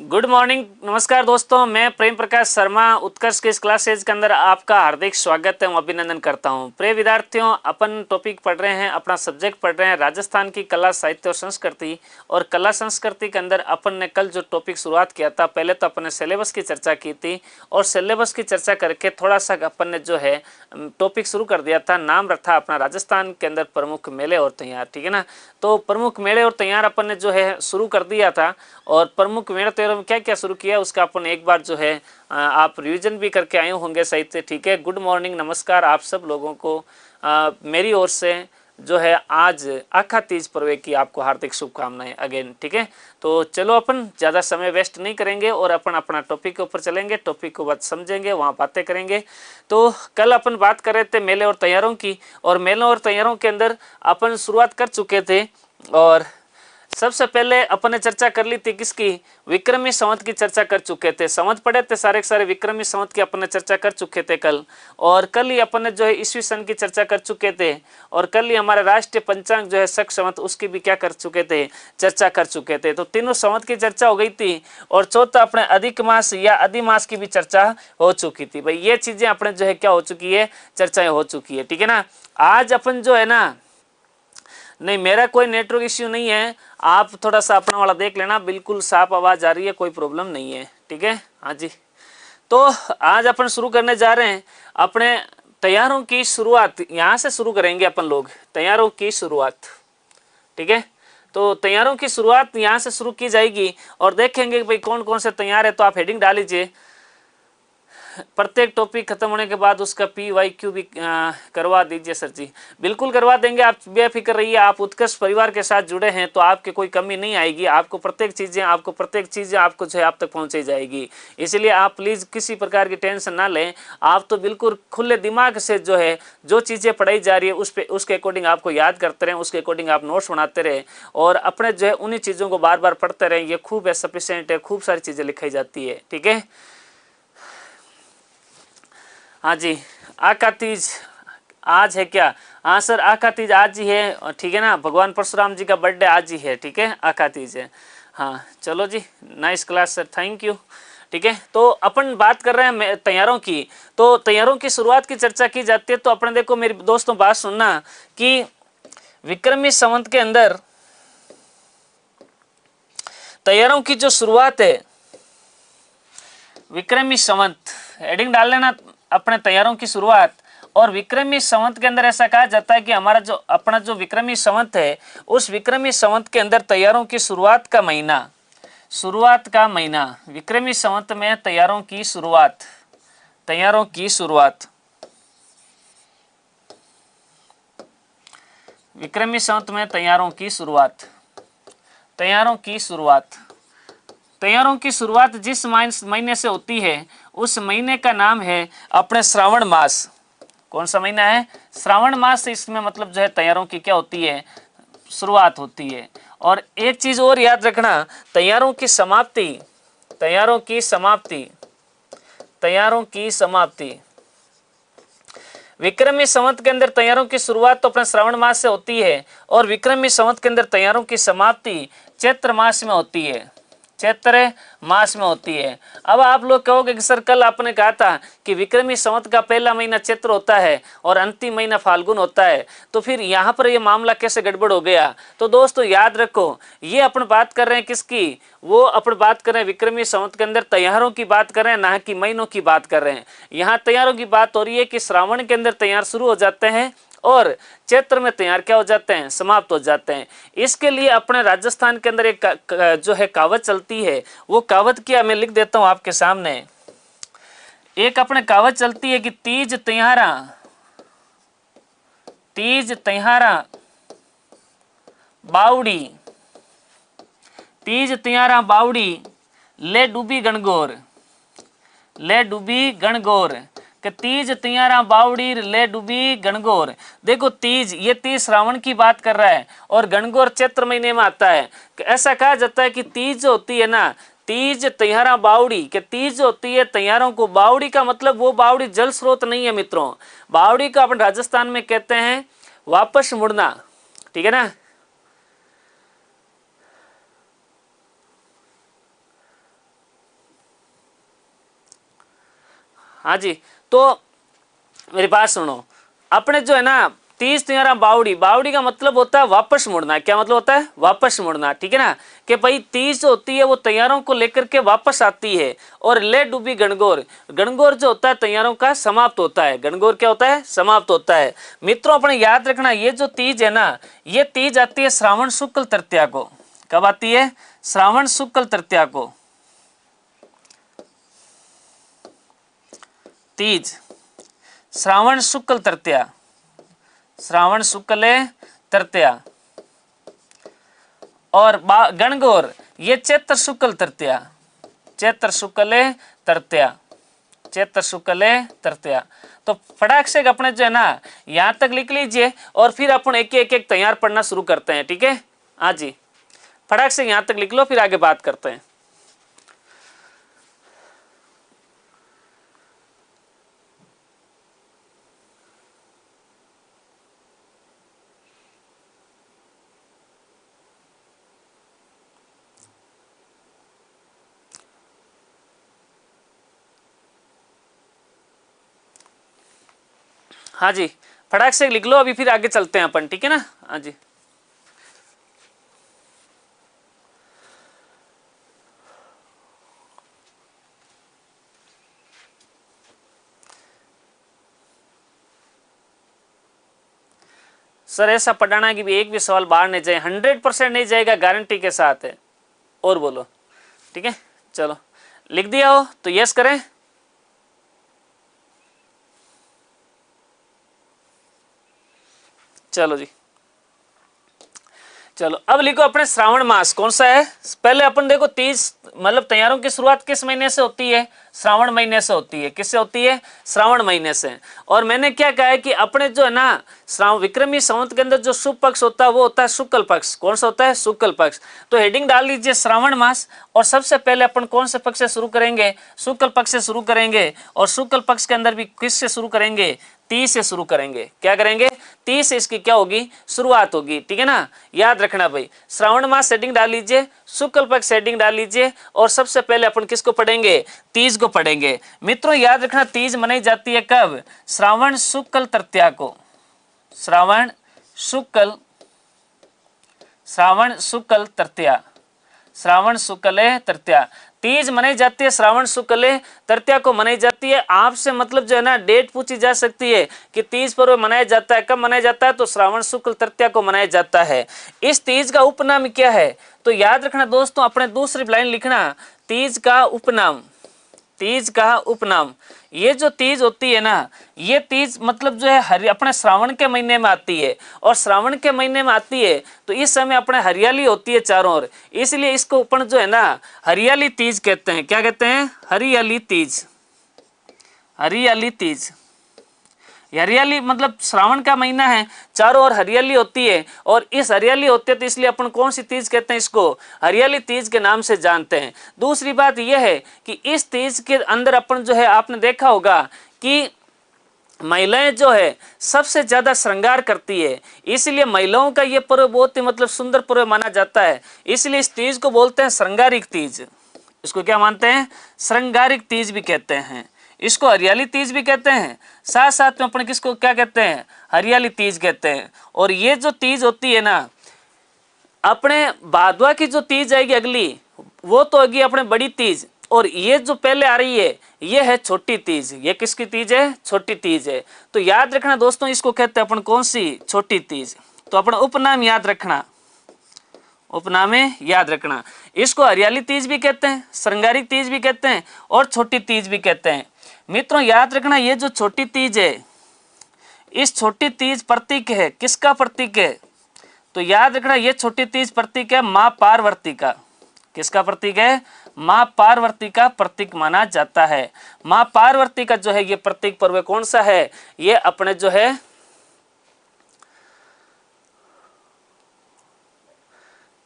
Good morning, नमस्कार दोस्तों। मैं प्रेम प्रकाश शर्मा उत्कर्ष के इस क्लासेज के अंदर आपका हार्दिक स्वागत एवं अभिनंदन करता हूं। प्रिय विद्यार्थियों, अपन टॉपिक पढ़ रहे हैं, अपना सब्जेक्ट पढ़ रहे हैं राजस्थान की कला साहित्य और संस्कृति। और कला संस्कृति के अंदर अपन ने कल जो टॉपिक शुरुआत किया था, पहले तो अपन ने सिलेबस की चर्चा की थी और सिलेबस की चर्चा करके थोड़ा सा अपन ने जो है टॉपिक शुरू कर दिया था। नाम रखा अपना राजस्थान के अंदर प्रमुख मेले और त्यौहार, ठीक है ना। तो प्रमुख मेले और त्यौहार अपन ने जो है शुरू कर दिया था और प्रमुख मेले त्यौहार में क्या क्या शुरू किया उसका अपन एक बार जो है आप रिवीजन भी करके आए होंगे सही से, ठीक है। गुड मॉर्निंग, नमस्कार आप सब लोगों को मेरी ओर से जो है आज आखा तीज पर्व की आपको हार्दिक शुभकामनाएं अगेन, ठीक है। तो चलो अपन ज़्यादा समय वेस्ट नहीं करेंगे और अपन अपना टॉपिक के ऊपर चलेंगे, टॉपिक को बात समझेंगे, वहाँ बातें करेंगे। तो कल अपन बात कर रहे थे मेले और त्यौहारों की, और मेलों और त्यौहारों के अंदर अपन शुरुआत कर चुके थे। और सबसे पहले अपन ने चर्चा कर ली थी किसकी, विक्रमी संवत की चर्चा कर चुके थे। संवत पढ़े थे सारे के सारे, विक्रमी संवत की अपन ने चर्चा कर चुके थे कल। और कल ही अपन ने जो है ईस्वी सन की चर्चा कर चुके थे। और कल ही हमारा राष्ट्रीय पंचांग जो है शक संवत, उसकी भी क्या कर चुके थे, चर्चा कर चुके थे। तो तीनों संवत की चर्चा हो गई थी। और चौथा अपने अधिक मास या अधिमास की भी चर्चा हो चुकी थी। भाई ये चीजें अपने जो है क्या हो चुकी है, चर्चाएं हो चुकी है, ठीक है ना। आज अपन जो है ना, नहीं मेरा कोई नेटवर्क इश्यू नहीं है, आप थोड़ा सा अपना वाला देख लेना, बिल्कुल साफ आवाज आ रही है, कोई प्रॉब्लम नहीं है, ठीक है। हाँ जी, तो आज अपन शुरू करने जा रहे हैं अपने त्यौहारों की शुरुआत। यहाँ से शुरू करेंगे अपन लोग त्यौहारों की शुरुआत, ठीक है। तो त्यौहारों की शुरुआत यहाँ से शुरू की जाएगी और देखेंगे भाई कौन कौन से त्यौहार है। तो आप हेडिंग डाल लीजिए, प्रत्येक टॉपिक खत्म होने के बाद उसका PYQ भी करवा दीजिए सर जी। बिल्कुल करवा देंगे, आप बेफिक्र रहिए। आप उत्कर्ष परिवार के साथ जुड़े हैं तो आपके कोई कमी नहीं आएगी। आपको प्रत्येक चीज़ें आपको जो है आप तक पहुंचाई जाएगी। इसलिए आप प्लीज़ किसी प्रकार की टेंशन ना लें। आप तो बिल्कुल खुले दिमाग से जो है जो चीज़ें पढ़ाई जा रही है उसके अकॉर्डिंग आपको याद करते रहें, उसके अकॉर्डिंग आप नोट्स बनाते रहें और अपने जो है उन्हीं चीज़ों को बार बार पढ़ते रहें। ये खूब है, सफिशिएंट है, खूब सारी चीज़ें लिखाई जाती है, ठीक है। हाँ जी, आका तीज आज है क्या? हाँ सर, आका तीज आज ही है, ठीक है ना। भगवान परशुराम जी का बर्थडे आज ही है, ठीक है, आका तीज है। हाँ चलो जी, nice class sir, thank you, ठीक है। तो अपन बात कर रहे हैं त्यौहारों की। तो त्यौहारों की शुरुआत की चर्चा की जाती है। तो अपने देखो मेरी दोस्तों बात सुनना कि विक्रमी संवत के अंदर त्यौहारों की जो शुरुआत है, विक्रमी संवत हेडिंग डाल लेना अपने त्यौहारों की शुरुआत। और विक्रमी संवत के अंदर ऐसा कहा जाता है कि हमारा जो अपना जो विक्रमी संवत है, उस विक्रमी संवत के अंदर त्यौहारों की शुरुआत का महीना, विक्रमी संवत में त्यौहारों की शुरुआत, विक्रमी संवत में त्यौहारों की शुरुआत जिस महीने से होती है उस महीने का नाम है अपने श्रावण मास। कौन सा महीना है? श्रावण मास। इसमें मतलब जो है त्यौहारों की क्या होती है, शुरुआत होती है। और एक चीज और याद रखना, त्यौहारों की समाप्ति विक्रमी संवत के अंदर त्यौहारों की शुरुआत तो अपने श्रावण मास से होती है और विक्रमी संवत के अंदर त्यौहारों की समाप्ति चैत्र मास में होती है, अब आप लोग कहोगे कि सर कल आपने कहा था कि विक्रमी संवत का पहला महीना चैत्र होता है और अंतिम महीना फाल्गुन होता है, तो फिर यहाँ पर ये मामला कैसे गड़बड़ हो गया? तो दोस्तों याद रखो, ये अपन बात कर रहे हैं किसकी, वो अपन बात कर रहे हैं विक्रमी संवत के अंदर त्यौहारों की बात कर रहे हैं, ना कि महीनों की बात कर रहे हैं। यहाँ त्यौहारों की बात हो रही है कि श्रावण के अंदर त्यौहार शुरू हो जाते हैं और चैत्र में त्यौहार क्या हो जाते हैं, समाप्त हो जाते हैं। इसके लिए अपने राजस्थान के अंदर एक जो है कहावत चलती है, वो कहावत क्या मैं लिख देता हूं आपके सामने। एक अपने कहावत चलती है कि तीज त्यौहारा बावड़ी ले डूबी गणगौर कि तीज त्यौहारा बावड़ी ले डूबी गणगौर। देखो तीज, ये तीज श्रावण की बात कर रहा है और गणगौर चैत्र महीने में आता है। ऐसा कहा जाता है कि तीज जो होती है ना, तीज त्यौहारा बावड़ी, के तीज होती है त्यौहारों को। बावड़ी का मतलब वो बावड़ी जल स्रोत नहीं है मित्रों, बावड़ी का अपन राजस्थान में कहते हैं वापस मुड़ना, ठीक है ना। हाँ जी, तो मेरी बात सुनो, अपने जो है ना तीज त्योहार बावड़ी, बावड़ी का मतलब होता है वापस मुड़ना। क्या मतलब होता है? वापस मुड़ना, ठीक है ना। कि भाई तीज जो होती है वो तैयारों को लेकर के वापस आती है। और ले डूबी गणगौर, गणगौर जो होता है तैयारों का समाप्त होता है। गणगौर क्या होता है? समाप्त होता है। मित्रों अपने याद रखना, ये जो तीज है ना, ये तीज आती है श्रावण शुक्ल तृतीया को। कब आती है? श्रावण शुक्ल तृतीया को तीज, श्रावण शुक्ल तृतीया, श्रावण शुक्ल तृतीया। और गणगौर ये चैत्र शुक्ल तृतीया, चैत्र शुक्ल तृतीया, चैत्र शुक्ल तृतीया। तो फटाक से अपने जो है ना यहां तक लिख लीजिए और फिर अपन एक एक तैयार पढ़ना शुरू करते हैं, ठीक है। हाँ जी, फटाक से यहां तक लिख लो, फिर आगे बात करते हैं। हाँ जी, फटाक से लिख लो, अभी फिर आगे चलते हैं अपन, ठीक है ना। हाँ जी, सर ऐसा पढ़ाना कि भी एक भी सवाल बाहर नहीं जाए, 100% नहीं जाएगा, गारंटी के साथ है। और बोलो, ठीक है। चलो लिख दिया हो तो यस करें। चलो जी, चलो अब लिखो अपने श्रावण मास कौन सा है। पहले अपन देखो तीज मतलब तैयारों की शुरुआत किस महीने से होती है? श्रावण महीने से होती है। किससे होती है? श्रावण महीने से। और मैंने क्या कहा है कि अपने जो है ना श्रावण विक्रमी संवत के अंदर जो शुभ पक्ष होता है वो होता है शुक्ल पक्ष। कौन सा होता है? शुक्ल पक्ष। तो हेडिंग डाल लीजिए श्रावण मास। और सबसे पहले अपन कौन से पक्ष से शुरू करेंगे? शुक्ल पक्ष से शुरू करेंगे। और शुक्ल पक्ष के अंदर भी किस से शुरू करेंगे? तीज से शुरू करेंगे। क्या करेंगे? तीज से इसकी क्या होगी? शुरुआत होगी, ठीक है ना। याद रखना भाई, श्रावण मास सेटिंग डाल लीजिए, शुक्ल पक्ष सेटिंग डाल लीजिए। और सबसे पहले अपन किसको पढ़ेंगे? तीज को पढ़ेंगे। मित्रों याद रखना, तीज मनाई जाती है कब? श्रावण शुक्ल तृतीया को। श्रावण शुक्ल, श्रावण शुक्ल तृतीया, श्रावण शुक्ल तृतीया तीज मनाई जाती है। श्रावण शुक्ल तृतीया को मनाई जाती है। आपसे मतलब जो है ना डेट पूछी जा सकती है कि तीज पर्व मनाया जाता है, कब मनाया जाता है? तो श्रावण शुक्ल तृतीया को मनाया जाता है। इस तीज का उपनाम क्या है? तो याद रखना दोस्तों, अपने दूसरी लाइन लिखना, तीज का उपनाम, तीज का उपनाम। ये जो तीज होती है ना, ये तीज मतलब जो है अपने श्रावण के महीने में आती है। और श्रावण के महीने में आती है तो इस समय अपने हरियाली होती है चारों ओर, इसलिए इसको अपन जो है ना हरियाली तीज कहते हैं। क्या कहते हैं? हरियाली तीज, हरियाली तीज। हरियाली मतलब श्रावण का महीना है, चारों ओर हरियाली होती है। और इस हरियाली होती है तो इसलिए अपन कौन सी तीज कहते हैं? इसको हरियाली तीज के नाम से जानते हैं। दूसरी बात यह है कि इस तीज के अंदर अपन जो है आपने देखा होगा कि महिलाएं जो है सबसे ज्यादा श्रृंगार करती है, इसलिए महिलाओं का ये पर्व बहुत ही मतलब सुंदर पर्व माना जाता है। इसलिए इस तीज को बोलते हैं श्रृंगारिक तीज। इसको क्या मानते हैं? श्रृंगारिक तीज भी कहते हैं। इसको हरियाली तीज भी कहते हैं। साथ साथ में अपन किसको क्या कहते हैं? हरियाली तीज कहते हैं। और ये जो तीज होती है ना, अपने भादवा की जो तीज आएगी अगली, वो तो होगी अपने बड़ी तीज। और ये जो पहले आ रही है ये है छोटी तीज। ये किसकी तीज है? छोटी तीज है। तो याद रखना दोस्तों, इसको कहते हैं अपन कौन सी? छोटी तीज। तो अपना उपनाम याद रखना, उपनाम याद रखना। इसको हरियाली तीज भी कहते हैं, श्रृंगारिक तीज भी कहते हैं और छोटी तीज भी कहते हैं। मित्रों याद रखना, ये जो छोटी तीज है, इस छोटी तीज प्रतीक है। किसका प्रतीक है? तो याद रखना, ये छोटी तीज प्रतीक है माँ पार्वती का। किसका प्रतीक है? माँ पार्वती का प्रतीक माना जाता है। माँ पार्वती का जो है ये प्रतीक पर्व कौन सा है? ये अपने जो है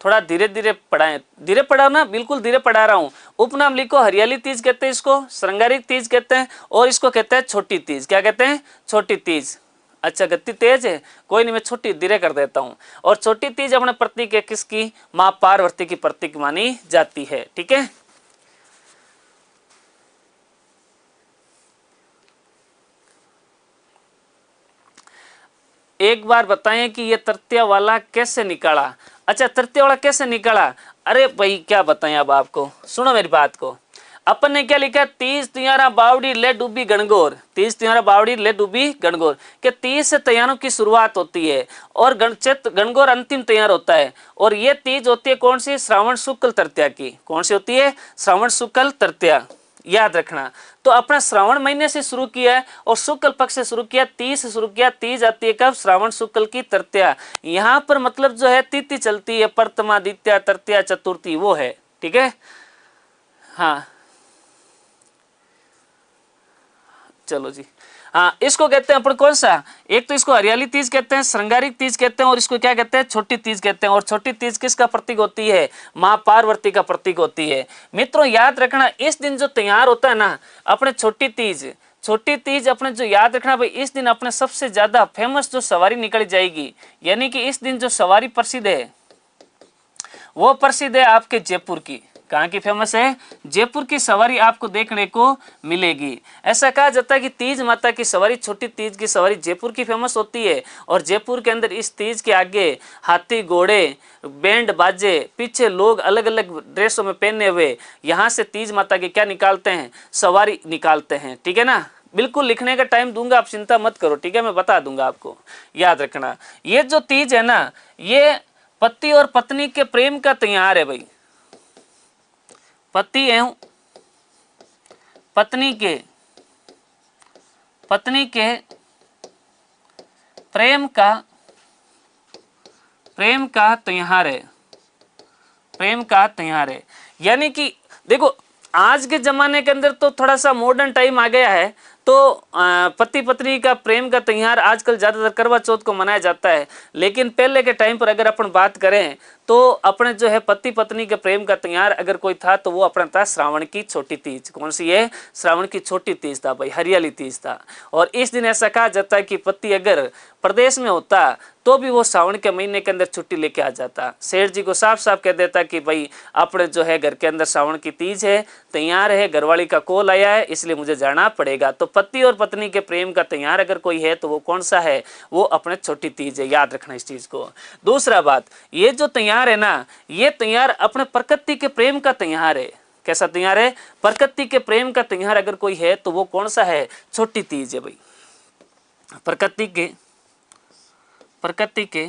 थोड़ा धीरे धीरे पढ़ाएं, धीरे पढ़ाओ ना, बिल्कुल धीरे पढ़ा रहा हूं। उपनाम लिखो, हरियाली तीज कहते हैं इसको, श्रृंगारिक तीज कहते हैं और इसको कहते हैं छोटी तीज। क्या कहते हैं? छोटी तीज। अच्छा गति तेज है, कोई नहीं, मैं छोटी धीरे कर देता हूं। और छोटी तीज अपने प्रतीक है किसकी? माँ पार्वती की प्रतीक मानी जाती है, ठीक है। एक बार बताएं कि ये तृतीया वाला कैसे निकाला। अच्छा, तृतीया वाला कैसे निकाला? अरे भाई क्या बताएं अब आपको, सुनो मेरी बात को। अपन ने क्या लिखा? 30 तियारा बावड़ी ले डूबी गणगौर, 30 तियारा बावड़ी ले डूबी गणगौर के 30 से तैयारों की शुरुआत होती है और गणगौर अंतिम तैयार होता है। और ये तीज होती है कौन सी? श्रावण शुक्ल तृतीया की। कौन सी होती है? श्रावण शुक्ल तृतीया, याद रखना। तो अपना श्रावण महीने से शुरू किया है और शुक्ल पक्ष से शुरू किया, तीज से शुरू किया। तीज आती है कब? श्रावण शुक्ल की तृतीया। यहाँ पर मतलब जो है तिथि चलती है प्रथमा द्वितीया तृतीया चतुर्थी, वो है, ठीक है। हाँ चलो जी, हाँ इसको कहते हैं अपन कौन सा? एक तो इसको हरियाली तीज कहते हैं, श्रृंगारिक तीज कहते हैं, और इसको क्या कहते हैं? छोटी तीज कहते हैं। और छोटी तीज किसका प्रतीक होती है? माँ पार्वती का प्रतीक होती है। मित्रों याद रखना, इस दिन जो त्योहार होता है ना अपने छोटी तीज अपने जो याद रखना भाई, इस दिन अपने सबसे ज्यादा फेमस जो सवारी निकल जाएगी, यानी कि इस दिन जो सवारी प्रसिद्ध है वो प्रसिद्ध है आपके जयपुर की। कहाँ की फेमस है? जयपुर की सवारी आपको देखने को मिलेगी। ऐसा कहा जाता है कि तीज माता की सवारी, छोटी तीज की सवारी जयपुर की फेमस होती है। और जयपुर के अंदर इस तीज के आगे हाथी घोड़े बैंड बाजे, पीछे लोग अलग अलग ड्रेसों में पहने हुए यहाँ से तीज माता की क्या निकालते हैं? सवारी निकालते हैं, ठीक है ना। बिल्कुल लिखने का टाइम दूंगा, आप चिंता मत करो, ठीक है, मैं बता दूंगा आपको, याद रखना। ये जो तीज है ना, ये पति और पत्नी के प्रेम का त्योहार है भाई। पति एवं पत्नी के प्रेम का त्योहार है, प्रेम का त्योहार है। यानी कि देखो आज के जमाने के अंदर तो थोड़ा सा मॉडर्न टाइम आ गया है, तो पति पत्नी का प्रेम का त्योहार आजकल ज़्यादातर करवा चौथ को मनाया जाता है। लेकिन पहले के टाइम पर अगर अपन बात करें तो अपने जो है पति पत्नी के प्रेम का त्योहार अगर कोई था तो वो अपना था श्रावण की छोटी तीज। कौन सी है? श्रावण की छोटी तीज था भाई, हरियाली तीज था। और इस दिन ऐसा कहा जाता है कि पति अगर प्रदेश में होता तो भी वो श्रावण के महीने के अंदर छुट्टी लेके आ जाता। सेठ जी को साफ साफ कह देता कि भाई अपने जो है घर के अंदर श्रावण की तीज है, तैयार है, घरवाली का कॉल आया है, इसलिए मुझे जाना पड़ेगा। तो पति और पत्नी के प्रेम का त्योहार अगर कोई है तो वो कौन सा है? वो अपने छोटी तीज है, याद रखना इस चीज को। दूसरा बात, ये जो त्योहार है ना, ये त्योहार अपने प्रकृति के प्रेम का त्योहार है। कैसा त्योहार है? प्रकृति के प्रेम का त्योहार अगर कोई है तो वो कौन सा है? छोटी तीज है भाई। प्रकृति के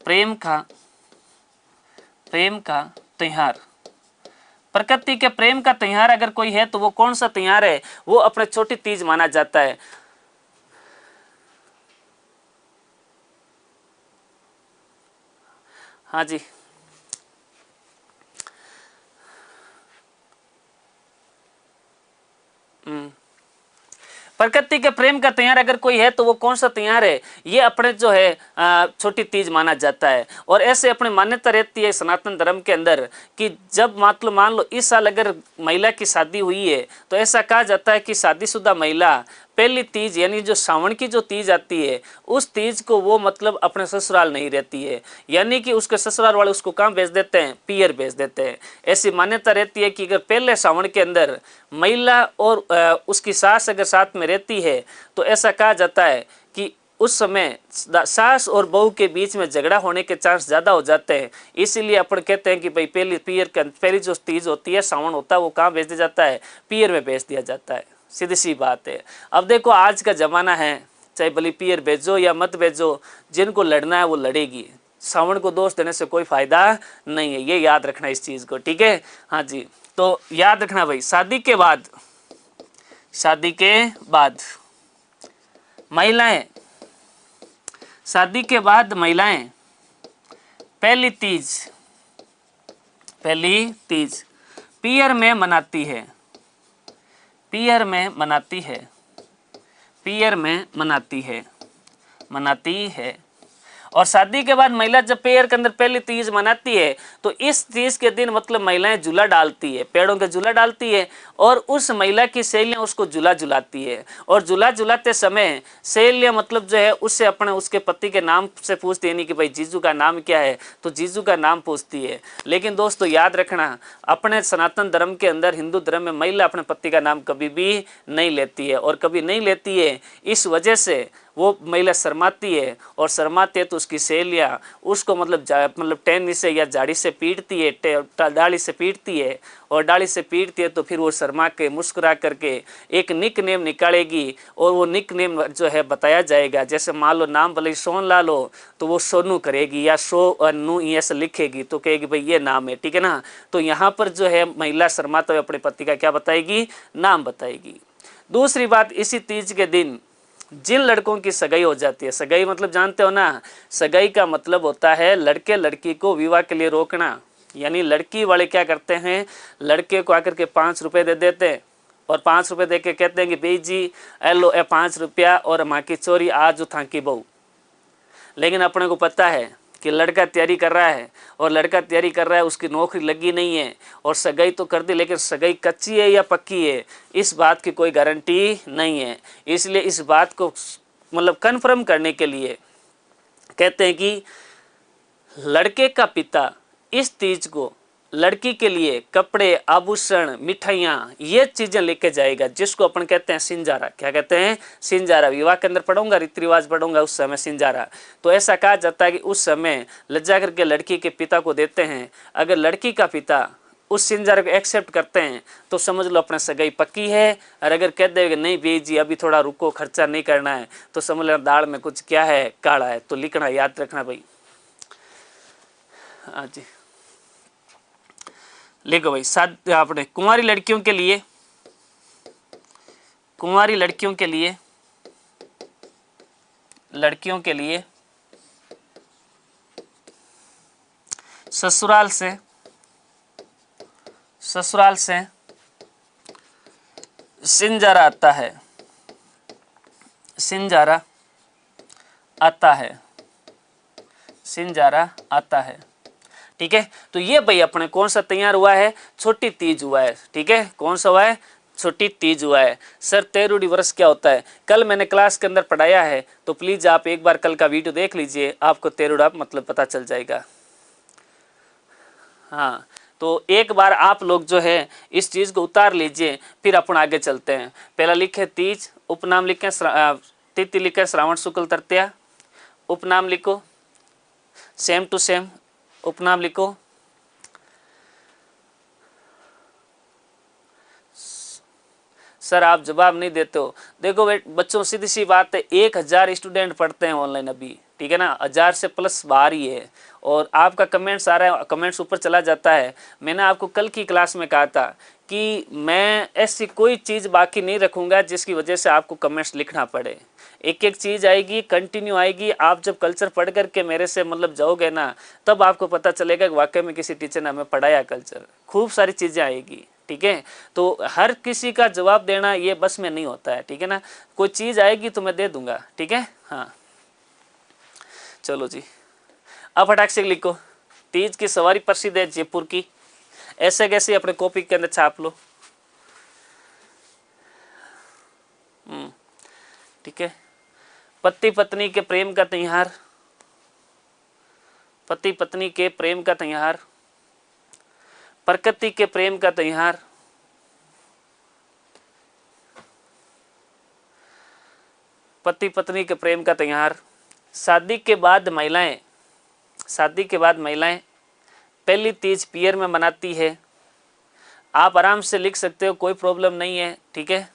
प्रेम का त्योहार, प्रकृति के प्रेम का त्योहार अगर कोई है तो वो कौन सा त्योहार है? वो अपने छोटी तीज माना जाता है। हाँ जी, प्रकृति के प्रेम का त्योहार अगर कोई है तो वो कौन सा त्योहार है? ये अपने जो है छोटी तीज माना जाता है। और ऐसे अपने मान्यता रहती है सनातन धर्म के अंदर कि जब मतलब मान लो इस साल अगर महिला की शादी हुई है तो ऐसा कहा जाता है कि शादीशुदा महिला पहली तीज यानी जो श्रावण की जो तीज आती है उस तीज को वो मतलब अपने ससुराल नहीं रहती है, यानी कि उसके ससुराल वाले उसको कहाँ भेज देते हैं? पियर भेज देते हैं। ऐसी मान्यता रहती है कि अगर पहले श्रावण के अंदर महिला और उसकी सास अगर साथ में रहती है तो ऐसा कहा जाता है कि उस समय सास और बहू के बीच में झगड़ा होने के चांस ज़्यादा हो जाते हैं। इसीलिए अपन कहते हैं कि भाई पहली जो तीज होती है श्रावण होता है वो कहाँ भेज दिया जाता है? पियर में भेज दिया जाता है। सीधी सी बात है। अब देखो आज का ज़माना है, चाहे भली पियर भेजो या मत भेजो, जिनको लड़ना है वो लड़ेगी। श्रावण को दोष देने से कोई फायदा नहीं है, ये याद रखना इस चीज़ को, ठीक है। हाँ जी, तो याद रखना भाई, शादी के महिलाएं पहली तीज पियर में मनाती है। और शादी के बाद महिला जब पेड़ के अंदर पहली तीज मनाती है तो इस तीज के दिन मतलब महिलाएं झूला डालती है, पेड़ों के झूला डालती है और उस महिला की सहेलियां उसको झूला झुलाती है। और झूला झुलाते समय सहेलियां मतलब जो है उससे अपने उसके पति के नाम से पूछती है, नहीं कि भाई जीजू का नाम क्या है, तो जीजू का नाम पूछती है। लेकिन दोस्तों याद रखना, अपने सनातन धर्म के अंदर, हिंदू धर्म में महिला अपने पति का नाम कभी भी नहीं लेती है। और कभी नहीं लेती है इस वजह से वो महिला शर्माती है, और शर्माती है तो उसकी सहेलियाँ उसको मतलब टेनी से या झाड़ी से पीटती है, डाली से पीटती है, और डाली से पीटती है तो फिर वो शर्मा के मुस्कुरा करके एक निक नेम निकालेगी, और वो निक नेम जो है बताया जाएगा। जैसे मान लो नाम भले सोन लाल हो तो वो सोनू करेगी, या नू ऐसे लिखेगी तो कहेगी भाई ये नाम है, ठीक है ना। तो यहाँ पर जो है महिला शर्माते हुए अपने पति का क्या बताएगी, नाम बताएगी। दूसरी बात, इसी तीज के दिन जिन लड़कों की सगाई हो जाती है, सगाई मतलब जानते हो ना, सगाई का मतलब होता है लड़के लड़की को विवाह के लिए रोकना। यानी लड़की वाले क्या करते हैं, लड़के को आकर के 5 रुपये दे देते हैं, और 5 रुपये दे के कहते हैं कि भाई जी लो 5 रुपया और माँ की चोरी आज था की बहू। लेकिन अपने को पता है कि लड़का तैयारी कर रहा है, और लड़का तैयारी कर रहा है, उसकी नौकरी लगी नहीं है, और सगाई तो कर दी, लेकिन सगाई कच्ची है या पक्की है इस बात की कोई गारंटी नहीं है। इसलिए इस बात को मतलब कन्फर्म करने के लिए कहते हैं कि लड़के का पिता इस तीज को लड़की के लिए कपड़े, आभूषण, मिठाइयाँ, ये चीज़ें लेके जाएगा, जिसको अपन कहते हैं सिंजारा। क्या कहते हैं, सिंजारा। विवाह के अंदर पढ़ूंगा, रीति रिवाज पढ़ूंगा, उस समय सिंजारा। तो ऐसा कहा जाता है कि उस समय लज्जा करके लड़की के पिता को देते हैं। अगर लड़की का पिता उस सिंजारे को एक्सेप्ट करते हैं तो समझ लो अपना सगाई पक्की है। और अगर कह देगा नहीं भाई जी अभी थोड़ा रुको, खर्चा नहीं करना है, तो समझ लो दाल में कुछ क्या है, काला है। तो लिखना, याद रखना भाई। हाँ जी, लिखो भाई। साथ आपने कुंवारी लड़कियों के लिए, कुंवारी लड़कियों के लिए, लड़कियों के लिए ससुराल से सिंजारा आता है, सिंजारा आता है, सिंजारा आता है। ठीक है, तो ये भाई अपने कौन सा तैयार हुआ है, छोटी तीज हुआ है। ठीक है, कौन सा हुआ है, छोटी तीज हुआ है। सर तेरुड़ी वर्ष क्या होता है, कल मैंने क्लास के अंदर पढ़ाया है, तो प्लीज आप एक बार कल का वीडियो देख लीजिए, आपको तेरुड़ा मतलब पता चल जाएगा। हाँ, तो एक बार आप लोग जो है इस चीज को उतार लीजिए, फिर अपन आगे चलते हैं। पहला लिखे तीज, उपनाम लिखे तिथि लिखे श्रावण शुक्ल तृतीया, उपनाम लिखो सेम टू सेम, उपनाम लिखो। सर आप जवाब नहीं देते हो। देखो बच्चों, सीधी सी बात है, 1000 स्टूडेंट पढ़ते हैं ऑनलाइन अभी, ठीक है ना, 1000 से प्लस बाहर ही है, और आपका कमेंट्स आ रहा है, कमेंट्स ऊपर चला जाता है। मैंने आपको कल की क्लास में कहा था कि मैं ऐसी कोई चीज़ बाकी नहीं रखूँगा जिसकी वजह से आपको कमेंट्स लिखना पड़े। एक एक चीज़ आएगी, कंटिन्यू आएगी। आप जब कल्चर पढ़ करके मेरे से मतलब जाओगे ना, तब आपको पता चलेगा कि वाकई में किसी टीचर ने हमें पढ़ाया कल्चर। खूब सारी चीज़ें आएगी, ठीक है। तो हर किसी का जवाब देना ये बस में नहीं होता है, ठीक है ना। कोई चीज़ आएगी तो मैं दे दूंगा, ठीक है। हाँ चलो जी, अब फटाक से लिखो। तीज की सवारी प्रसिद्ध है जयपुर की, ऐसे कैसे अपने कॉपी के अंदर छाप लो। ठीक है। पति पत्नी के प्रेम का त्योहार, पति पत्नी के प्रेम का त्योहार, प्रकृति के प्रेम का त्योहार, पति पत्नी के प्रेम का त्योहार। शादी के बाद महिलाएं, शादी के बाद महिलाएं पहली तीज पियर में मनाती है। आप आराम से लिख सकते हो, कोई प्रॉब्लम नहीं है, ठीक है।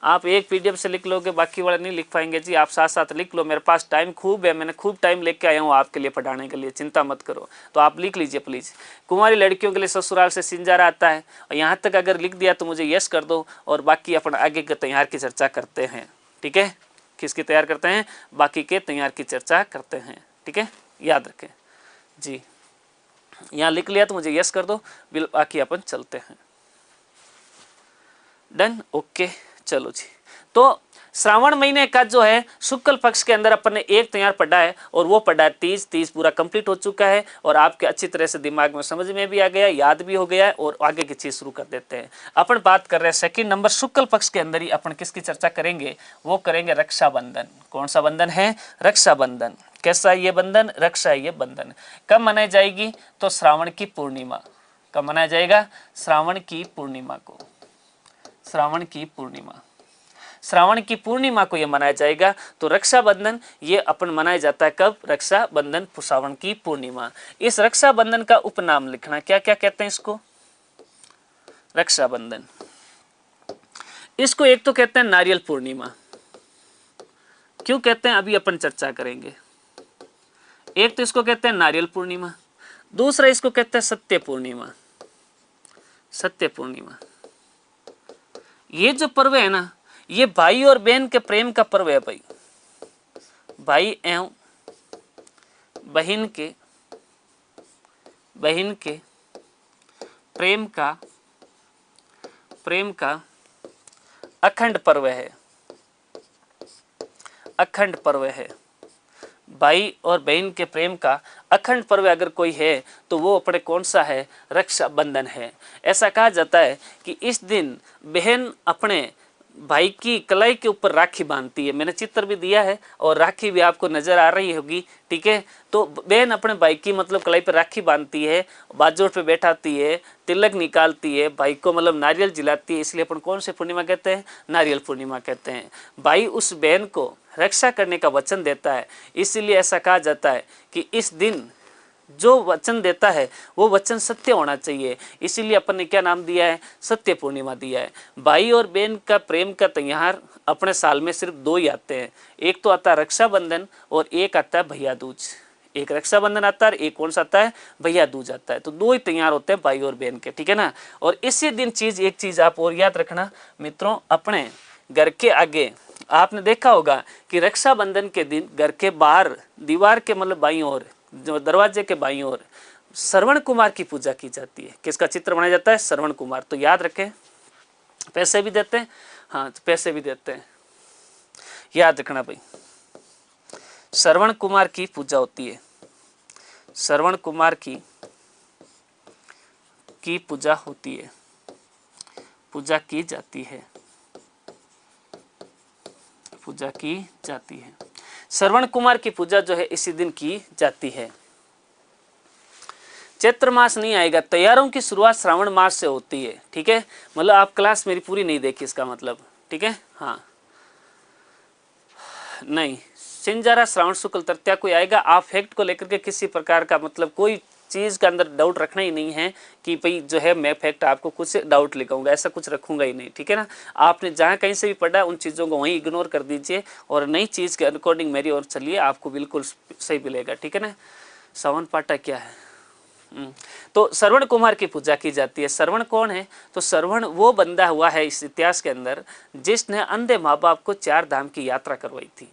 आप एक पीडीएफ से लिख लोगे, बाकी वाले नहीं लिख पाएंगे जी। आप साथ साथ लिख लो, मेरे पास टाइम खूब है, मैंने खूब टाइम लेके आया हूँ आपके लिए पढ़ाने के लिए, चिंता मत करो। तो आप लिख लीजिए प्लीज़। कुंवारी लड़कियों के लिए ससुराल से सिंजारा आता है, और यहाँ तक अगर लिख दिया तो मुझे यस कर दो, और बाकी अपन आगे के तैयार की चर्चा करते हैं, ठीक है। किसकी तैयार करते हैं, बाकी के तैयार की चर्चा करते हैं, ठीक है, याद रखें जी। यहाँ लिख लिया तो मुझे यस कर दो, बाकी अपन चलते हैं। Done, okay. चलो जी, तो श्रावण महीने का जो है शुक्ल पक्ष के अंदर अपन ने एक तैयार पढ़ा है, और वो पढ़ा है तीज। तीज पूरा कंप्लीट हो चुका है, और आपके अच्छी तरह से दिमाग में समझ में भी आ गया, याद भी हो गया है, और आगे की चीज शुरू कर देते हैं। अपन बात कर रहे हैं सेकंड नंबर, शुक्ल पक्ष के अंदर ही अपन किसकी चर्चा करेंगे, वो करेंगे रक्षाबंधन। कौन सा बंधन है, रक्षाबंधन। कैसा है ये बंधन, रक्षा है ये बंधन। कब मनाई जाएगी, तो श्रावण की पूर्णिमा। कब मनाया जाएगा, श्रावण की पूर्णिमा को, श्रावण की पूर्णिमा। श्रावण की पूर्णिमा को ये मनाया जाएगा। तो रक्षाबंधन ये अपन मनाया जाता है कब? रक्षाबंधन, श्रावण की पूर्णिमा। इस रक्षाबंधन का उपनाम लिखना, क्या क्या कहते हैं इसको? रक्षाबंधन। इसको एक तो कहते हैं नारियल पूर्णिमा। क्यों कहते हैं अभी अपन चर्चा करेंगे। एक तो इसको कहते हैं नारियल पूर्णिमा, दूसरा इसको कहते हैं सत्य पूर्णिमा। सत्य पूर्णिमा ये जो पर्व है ना, ये भाई और बहन के प्रेम का पर्व है भाई। भाई एवं बहन के प्रेम का अखंड पर्व है। अखंड पर्व है। भाई और बहन के प्रेम का अखंड पर्व अगर कोई है तो वो अपने कौन सा है? रक्षाबंधन है। ऐसा कहा जाता है कि इस दिन बहन अपने भाई की कलाई के ऊपर राखी बांधती है। मैंने चित्र भी दिया है और राखी भी आपको नजर आ रही होगी, ठीक है। तो बहन अपने भाई की मतलब कलाई पर राखी बांधती है, बाजोट पे बैठाती है, तिलक निकालती है, भाई को मतलब नारियल जिलाती है। इसलिए अपन कौन सी पूर्णिमा कहते हैं? नारियल पूर्णिमा कहते हैं। भाई उस बहन को रक्षा करने का वचन देता है, इसीलिए ऐसा कहा जाता है कि इस दिन जो वचन देता है वो वचन सत्य होना चाहिए। इसीलिए अपन ने क्या नाम दिया है? सत्य पूर्णिमा दिया है। भाई और बहन का प्रेम का त्योहार अपने साल में सिर्फ दो ही आते हैं। एक तो आता है रक्षाबंधन और एक आता है भैया दूज। एक रक्षाबंधन आता है, एक कौन सा आता है? भैया दूज आता है। तो दो ही त्योहार होते हैं भाई और बहन के, ठीक है ना। और इसी दिन एक चीज आप और याद रखना मित्रों, अपने घर के आगे आपने देखा होगा कि रक्षाबंधन के दिन घर के बाहर दीवार के मतलब बाईं ओर, जो दरवाजे के बाईं ओर श्रवण कुमार की पूजा की जाती है। किसका चित्र बनाया जाता है? श्रवण कुमार। तो याद रखें, पैसे भी देते हैं, हाँ तो पैसे भी देते हैं, याद रखना भाई। श्रवण कुमार की पूजा होती है, श्रवण कुमार की पूजा होती है, पूजा की जाती है, पूजा की जाती है। श्रवण कुमार की पूजा जो है इसी दिन की जाती है। चैत्र मास नहीं आएगा, तैयारों की शुरुआत श्रावण मास से होती है, ठीक है। मतलब आप क्लास मेरी पूरी नहीं देखी इसका मतलब, ठीक है। हाँ नहीं, सिंजारा श्रावण शुक्ल तृतीया को आएगा। आप फैक्ट को लेकर के किसी प्रकार का मतलब कोई चीज़ के अंदर डाउट रखना ही नहीं है कि भाई जो है मैं फैक्ट आपको कुछ डाउट लिखाऊंगा, ऐसा कुछ रखूंगा ही नहीं, ठीक है ना। आपने जहाँ कहीं से भी पढ़ा उन चीज़ों को वहीं इग्नोर कर दीजिए और नई चीज़ के अकॉर्डिंग मेरी ओर चलिए, आपको बिल्कुल सही मिलेगा, ठीक है ना। सावन पाटा क्या है? तो श्रवण कुमार की पूजा की जाती है। श्रवण कौन है? तो श्रवण वो बंदा हुआ है इस इतिहास के अंदर जिसने अंधे माँ बाप को 4 धाम की यात्रा करवाई थी।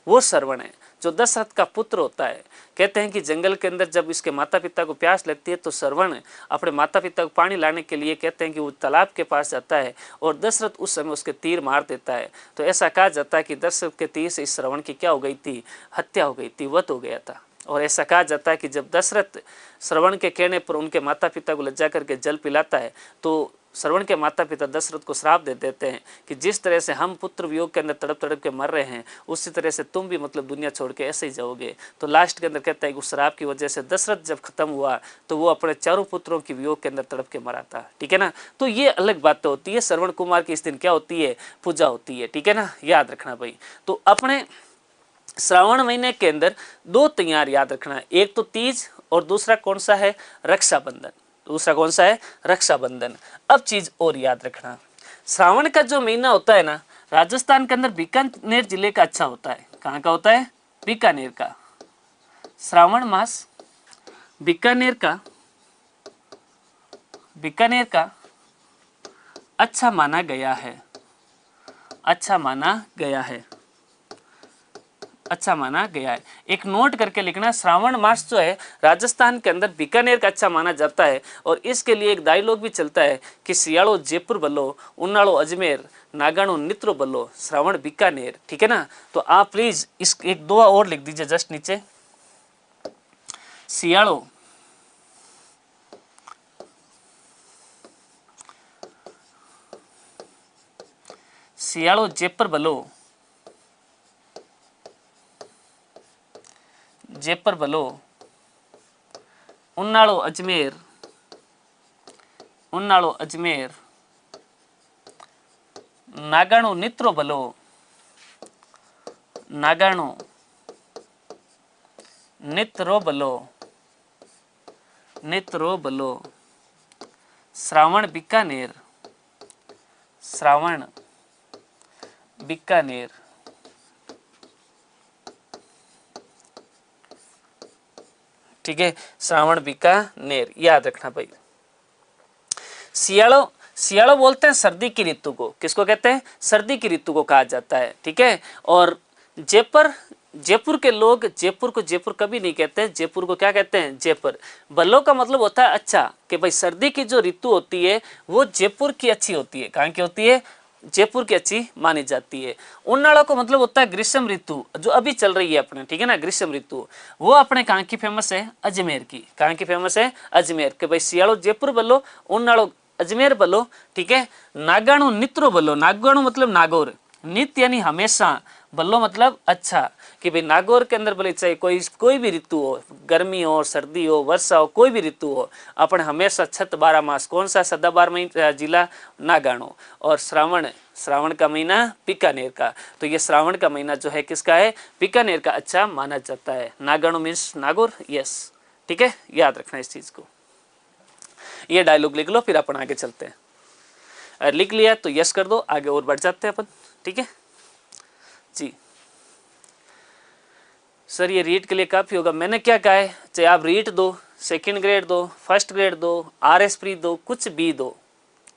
वो श्रवण है जो दशरथ का पुत्र होता है। कहते हैं कि जंगल के अंदर जब इसके माता पिता को प्यास लगती है तो श्रवण अपने माता पिता को पानी लाने के लिए कहते हैं कि वो तालाब के पास जाता है और दशरथ उस समय उसके तीर मार देता है। तो ऐसा कहा जाता है कि दशरथ के तीर से इस श्रवण की क्या हो गई थी? हत्या हो गई थी, वध हो गया था। और ऐसा कहा जाता है कि जब दशरथ श्रवण के कहने पर उनके माता पिता को लज्जा करके जल पिलाता है तो श्रवण के माता पिता दशरथ को श्राप दे देते हैं कि जिस तरह से हम पुत्र वियोग के अंदर तड़प तड़प के मर रहे हैं उसी तरह से तुम भी मतलब दुनिया छोड़ के ऐसे ही जाओगे। तो लास्ट के अंदर कहता है कि उस श्राप की वजह से दशरथ जब खत्म हुआ तो वो अपने चारों पुत्रों की वियोग के अंदर तड़प के मरा था, ठीक है ना। तो ये अलग बात होती है। श्रवण कुमार की इस दिन क्या होती है? पूजा होती है, ठीक है ना, याद रखना भाई। तो अपने श्रावण महीने के अंदर 2 त्योहार याद रखना है, एक तो तीज और दूसरा कौन सा है? रक्षाबंधन। दूसरा कौन सा है? रक्षाबंधन। अब चीज और याद रखना, श्रावण का जो महीना होता है ना, राजस्थान के अंदर बीकानेर जिले का अच्छा होता है। कहाँ का होता है? बीकानेर का। श्रावण मास बीकानेर का अच्छा माना गया है, अच्छा माना गया है, अच्छा माना गया है। एक नोट करके लिखना, श्रावण मास जो है राजस्थान के अंदर बीकानेर का अच्छा माना जाता है। और इसके लिए एक डायलॉग भी चलता है कि सियाड़ो जयपुर बलो, उन्नाड़ो अजमेर, नागानो नित्रो बलो, श्रावण बीकानेर, ठीक है ना। तो आप प्लीज इस एक 2 और लिख दीजिए जस्ट नीचे। सियाड़ो सियाड़ो जयपुर बलो, जयपुर बलो, उन्नाड़ो अजमेर, उन्नाड़ो अजमेर, नागाणो नित्रो भलो, नागाणो नित्रो भलो, नित्रो भलो, श्रावण बीकानेर, श्रावण बीकानेर, ठीक है, श्रावण बीकानेर, याद रखना भाई। सियाड़ो, सियाड़ो बोलते हैं सर्दी की ऋतु को, किसको कहते हैं? सर्दी की ऋतु को कहा जाता है, ठीक है। और जयपुर, जयपुर के लोग जयपुर को जयपुर कभी नहीं कहते हैं, जयपुर को क्या कहते हैं? जयपुर। बल्लो का मतलब होता है अच्छा, कि भाई सर्दी की जो ऋतु होती है वो जयपुर की अच्छी होती है। कहाँ की होती है? जयपुर की अच्छी मानी जाती है। उन्नाड़ो का मतलब होता है ग्रीष्म ऋतु, जो अभी चल रही है अपने, ठीक है ना, ग्रीष्म ऋतु। वो अपने कहाँ की फेमस है? अजमेर की। कहाँ की फेमस है? अजमेर के। भाई सियाड़ो जयपुर बल्लो, उन्नाड़ो अजमेर बलो, ठीक है। नागाणु नित्रो बलो, नागाणु मतलब नागौर, नित्य यानी हमेशा, बल्लो मतलब अच्छा, कि भाई नागौर के अंदर भले चाहे कोई भी ऋतु हो, गर्मी हो, सर्दी हो, वर्षा हो, कोई भी ऋतु हो, अपन हमेशा 12 मास, कौन सा सदाबहार जिला? नागाणो। और श्रावण, श्रावण का महीना बीकानेर का, तो ये श्रावण का महीना जो है किसका है? बीकानेर का अच्छा माना जाता है। नागाणो मीन्स नागौर, यस, ठीक है, याद रखना इस चीज को। ये डायलॉग लिख लो, फिर अपन आगे चलते हैं। अगर लिख लिया तो यस कर दो, आगे और बढ़ जाते हैं अपन, ठीक है जी। सर ये रीट के लिए काफ़ी होगा, मैंने क्या कहा है, चाहे आप रीट दो, सेकंड ग्रेड दो, फर्स्ट ग्रेड दो, RS प्री दो, कुछ भी दो,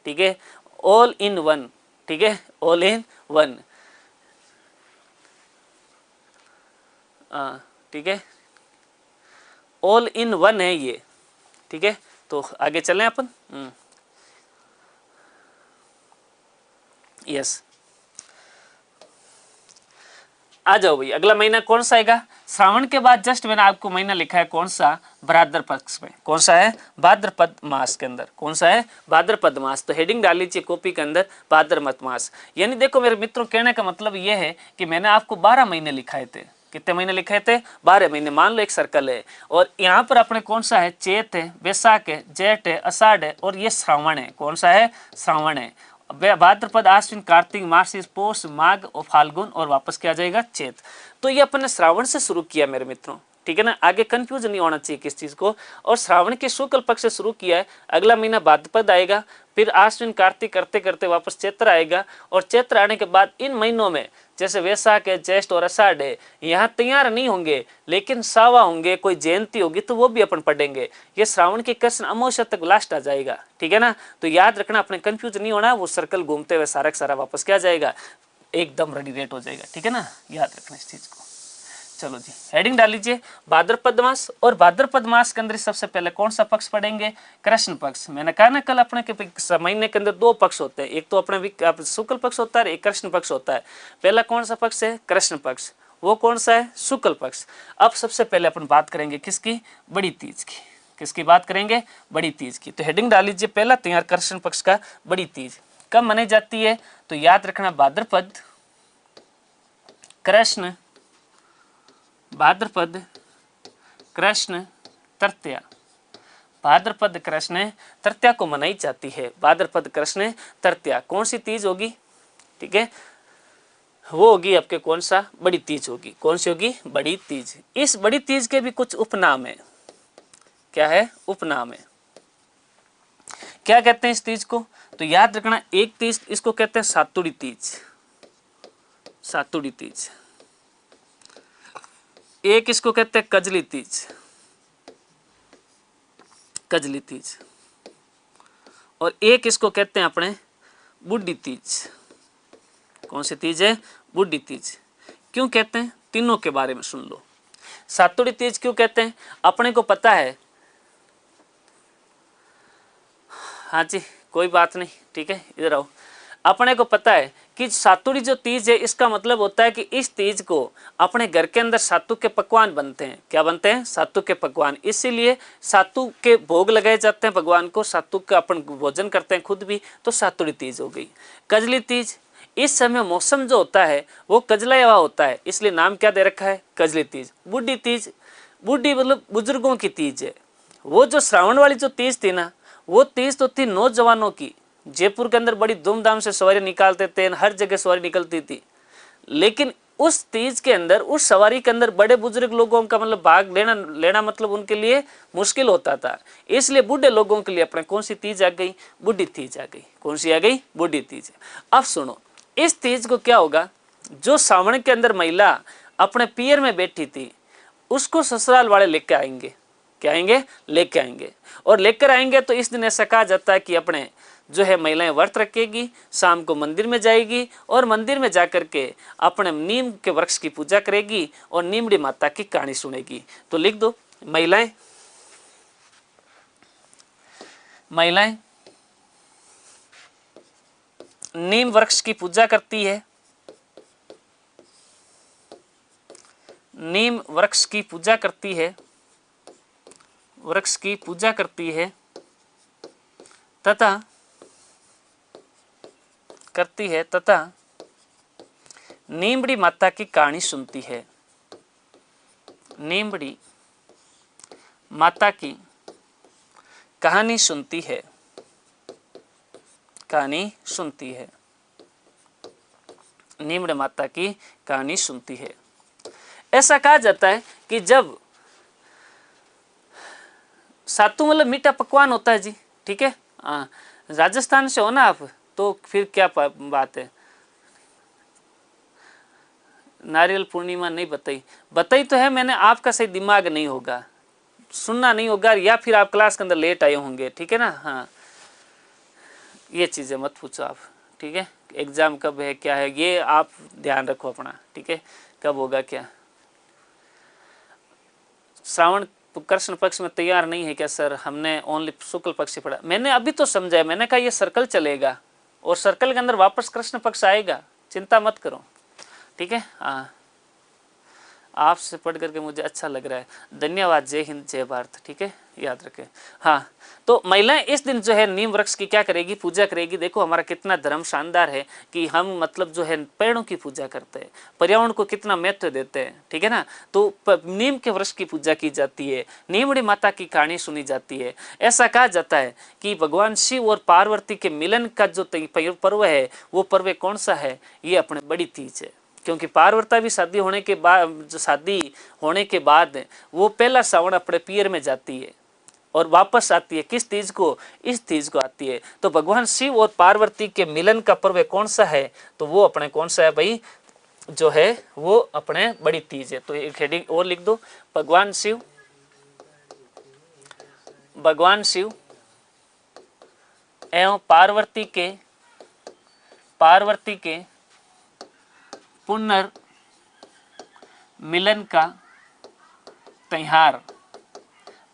ठीक है, ऑल इन वन, ठीक है, ऑल इन वन, ठीक है, ऑल इन वन है ये, ठीक है। तो आगे चलें अपन। यस, आ जाओ भाई, अगला महीना कौन सा आएगा? श्रावण के बाद जस्ट मैंने आपको महीना लिखा है कौन सा? भाद्र पक्ष में। कौन सा है? भाद्रपद मास के अंदर। कौन सा है? भाद्रपद मास। तो हेडिंग डाल लीजिए कॉपी के अंदर, भाद्रपद मास। यानी देखो मेरे मित्रों, कहने का मतलब ये है कि मैंने आपको 12 महीने लिखाए थे। कितने महीने लिखे थे? 12 महीने। मान लो एक सर्कल है और यहाँ पर अपने कौन सा है? चैत है, वैशाख है, जेठ है, आषाढ़ है और ये श्रावण है। कौन सा है? श्रावण है। भाद्रपद, आश्विन, कार्तिक, मार्गशीर्ष, पौष, माघ और फाल्गुन और वापस क्या जाएगा? चैत। तो ये अपन ने श्रावण से शुरू किया मेरे मित्रों, ठीक है ना। आगे कंफ्यूज नहीं होना चाहिए किस चीज को। और श्रावण के शुक्ल पक्ष से शुरू किया है, अगला महीना भाद्रपद आएगा, फिर आश्विन कार्तिक करते करते वापस चैत्र आएगा और चैत्र आने के बाद इन महीनों में जैसे वैशाख है, ज्येष्ठ और आषाढ़ है, यहाँ तैयार नहीं होंगे लेकिन सावा होंगे, कोई जयंती होगी तो वो भी अपन पढ़ेंगे। ये श्रावण की कृष्ण अमावस्या तक लास्ट आ जाएगा, ठीक है ना। तो याद रखना, अपने कंफ्यूज नहीं होना, वो सर्कल घूमते हुए सारा सारा वापस क्या जाएगा? एकदम रेडी रेट हो जाएगा, ठीक है ना। याद रखना इस चीज को। चलो जी, हेडिंग डाल लीजिए भाद्रपद मास। और भाद्रपद मास के अंदर सबसे पहले कौन सा पक्ष पढ़ेंगे? कृष्ण पक्ष। मैंने कहा ना कल अपने के महीने के अंदर 2 पक्ष होते हैं, एक तो अपने शुक्ल पक्ष होता है, एक कृष्ण पक्ष होता है। पहला कौन सा पक्ष है? कृष्ण पक्ष। वो कौन सा है? शुक्ल पक्ष। अब सबसे पहले अपन बात करेंगे किसकी? बड़ी तीज की। किसकी बात करेंगे? बड़ी तीज की। तो हेडिंग डाल लीजिए पहला तैयार, कृष्ण पक्ष का बड़ी तीज कब मनाई जाती है? तो याद रखना, भाद्रपद कृष्ण, भाद्रपद कृष्ण तृतीया। भाद्रपद कृष्ण तृतीया को मनाई जाती है। भाद्रपद कृष्ण तृतीया कौन सी तीज होगी? ठीक है, वो होगी आपके कौन सा? बड़ी तीज होगी। कौन सी होगी? बड़ी तीज। इस बड़ी तीज के भी कुछ उपनाम है। क्या है? उपनाम है। क्या कहते हैं इस तीज को? तो याद रखना, एक तीज इसको कहते हैं सातुड़ी तीज, सातुड़ी तीज। एक इसको कहते हैं कजली तीज, कजली तीज। और एक इसको कहते हैं अपने बुढ़ी तीज। कौन सी तीज है? बुढ़ी तीज। क्यों कहते हैं? तीनों के बारे में सुन लो। सातुड़ी तीज क्यों कहते हैं? अपने को पता है, हाँ जी कोई बात नहीं, ठीक है इधर आओ। अपने को पता है कि सातुड़ी जो तीज है इसका मतलब होता है कि इस तीज को अपने घर के अंदर सातु के पकवान बनते हैं। क्या बनते हैं? सातु के पकवान। इसीलिए सातु के भोग लगाए जाते हैं भगवान को, सातु का अपन भोजन करते हैं खुद भी, तो सातुड़ी तीज हो गई। कजली तीज, इस समय मौसम जो होता है वो कजला हुआ होता है, इसलिए नाम क्या दे रखा है? कजली तीज। बुढ़ी तीज, बुढ़ी मतलब बुजुर्गों की तीज है। वो जो श्रावण वाली जो तीज थी ना, वो तीज तो थी नौजवानों की, जयपुर के अंदर बड़ी धूमधाम से सवारी निकालते थे, हर जगह सवारी निकलती थी। लेकिन उस तीज के अंदर, उस सवारी के अंदर बड़े बुजुर्ग लोगों का मतलब भाग लेना मतलब उनके लिए मुश्किल होता था। इसलिए बूढ़े लोगों के लिए अपने कौन सी तीज आ गई? बूढ़ी तीज आ गई। कौन सी आ गई? बूढ़ी तीज। अब सुनो, इस तीज को क्या होगा, जो सावन के अंदर महिला अपने पियर में बैठी थी उसको ससुराल वाले लेके आएंगे। क्या आएंगे? लेके आएंगे। और लेकर आएंगे तो इस दिन ऐसा कहा जाता है कि अपने जो है महिलाएं व्रत रखेगी, शाम को मंदिर में जाएगी और मंदिर में जाकर के अपने नीम के वृक्ष की पूजा करेगी और नीमड़ी माता की कहानी सुनेगी। तो लिख दो, महिलाएं नीम वृक्ष की पूजा करती है, नीम वृक्ष की पूजा करती है, वृक्ष की पूजा करती है तथा नीमड़ी माता की कहानी सुनती है। नीमड़ी माता की कहानी सुनती है, कहानी सुनती है, नीमड़ी माता की कहानी सुनती है। ऐसा कहा जाता है कि जब सातू मतलब मीठा पकवान होता है जी, ठीक है। हाँ, राजस्थान से हो ना आप, तो फिर क्या बात है। नारियल पूर्णिमा नहीं बताई तो है मैंने, आपका सही दिमाग नहीं होगा, सुनना नहीं होगा, या फिर आप क्लास के अंदर लेट आए होंगे, ठीक है ना। हाँ, ये चीज़ें मत पूछो आप, ठीक है। एग्जाम कब है, क्या है, ये आप ध्यान रखो अपना, ठीक है, कब होगा क्या। श्रावण कृष्ण पक्ष में तैयार नहीं है क्या सर? हमने ओनली शुक्ल पक्ष से पढ़ा। मैंने अभी तो समझा है, मैंने कहा ये सर्कल चलेगा और सर्कल के अंदर वापस कृष्ण पक्ष आएगा, चिंता मत करो, ठीक है। हाँ, आपसे पढ़ करके मुझे अच्छा लग रहा है, धन्यवाद। जय हिंद, जय भारत, ठीक है, याद रखें। हाँ, तो महिलाएं इस दिन जो है नीम वृक्ष की क्या करेगी? पूजा करेगी। देखो हमारा कितना धर्म शानदार है कि हम मतलब जो है पेड़ों की पूजा करते हैं, पर्यावरण को कितना महत्व देते हैं, ठीक है ना। तो नीम के वृक्ष की पूजा की जाती है, नीमड़ी माता की कहानी सुनी जाती है। ऐसा कहा जाता है कि भगवान शिव और पार्वती के मिलन का जो पर्व है, वो पर्व कौन सा है? ये अपने बड़ी तीज है। क्योंकि पार्वती भी शादी होने के बाद वो पहला सावन अपने पियर में जाती है और वापस आती है। किस तीज को? इस तीज को आती है। तो भगवान शिव और पार्वती के मिलन का पर्व कौन सा है? तो वो अपने कौन सा है भाई? जो है वो अपने बड़ी तीज है। तो एक हेडिंग और लिख दो, भगवान शिव एवं पार्वती के पुनर्मिलन का त्योहार।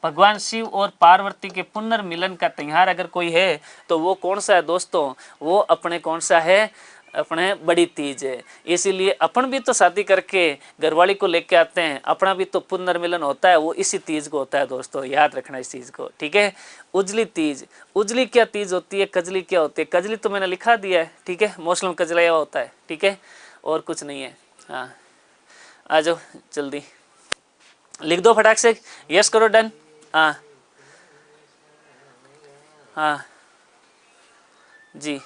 भगवान शिव और पार्वती के पुनर्मिलन का त्योहार अगर कोई है तो वो कौन सा है दोस्तों? वो अपने कौन सा है? अपने बड़ी तीज है। इसीलिए अपन भी तो शादी करके घरवाली को लेके आते हैं, अपना भी तो पुनर्मिलन होता है, वो इसी तीज को होता है दोस्तों, याद रखना इस चीज़ को, ठीक है। उजली तीज, उजली क्या तीज होती है, कजली क्या होती है? कजली तो मैंने लिखा दिया है, ठीक है, मौसम कजलाया होता है, ठीक है, और कुछ नहीं है। हाँ, आ जाओ जल्दी लिख दो फटाक से, यस करो, डन। हाँ हाँ जी,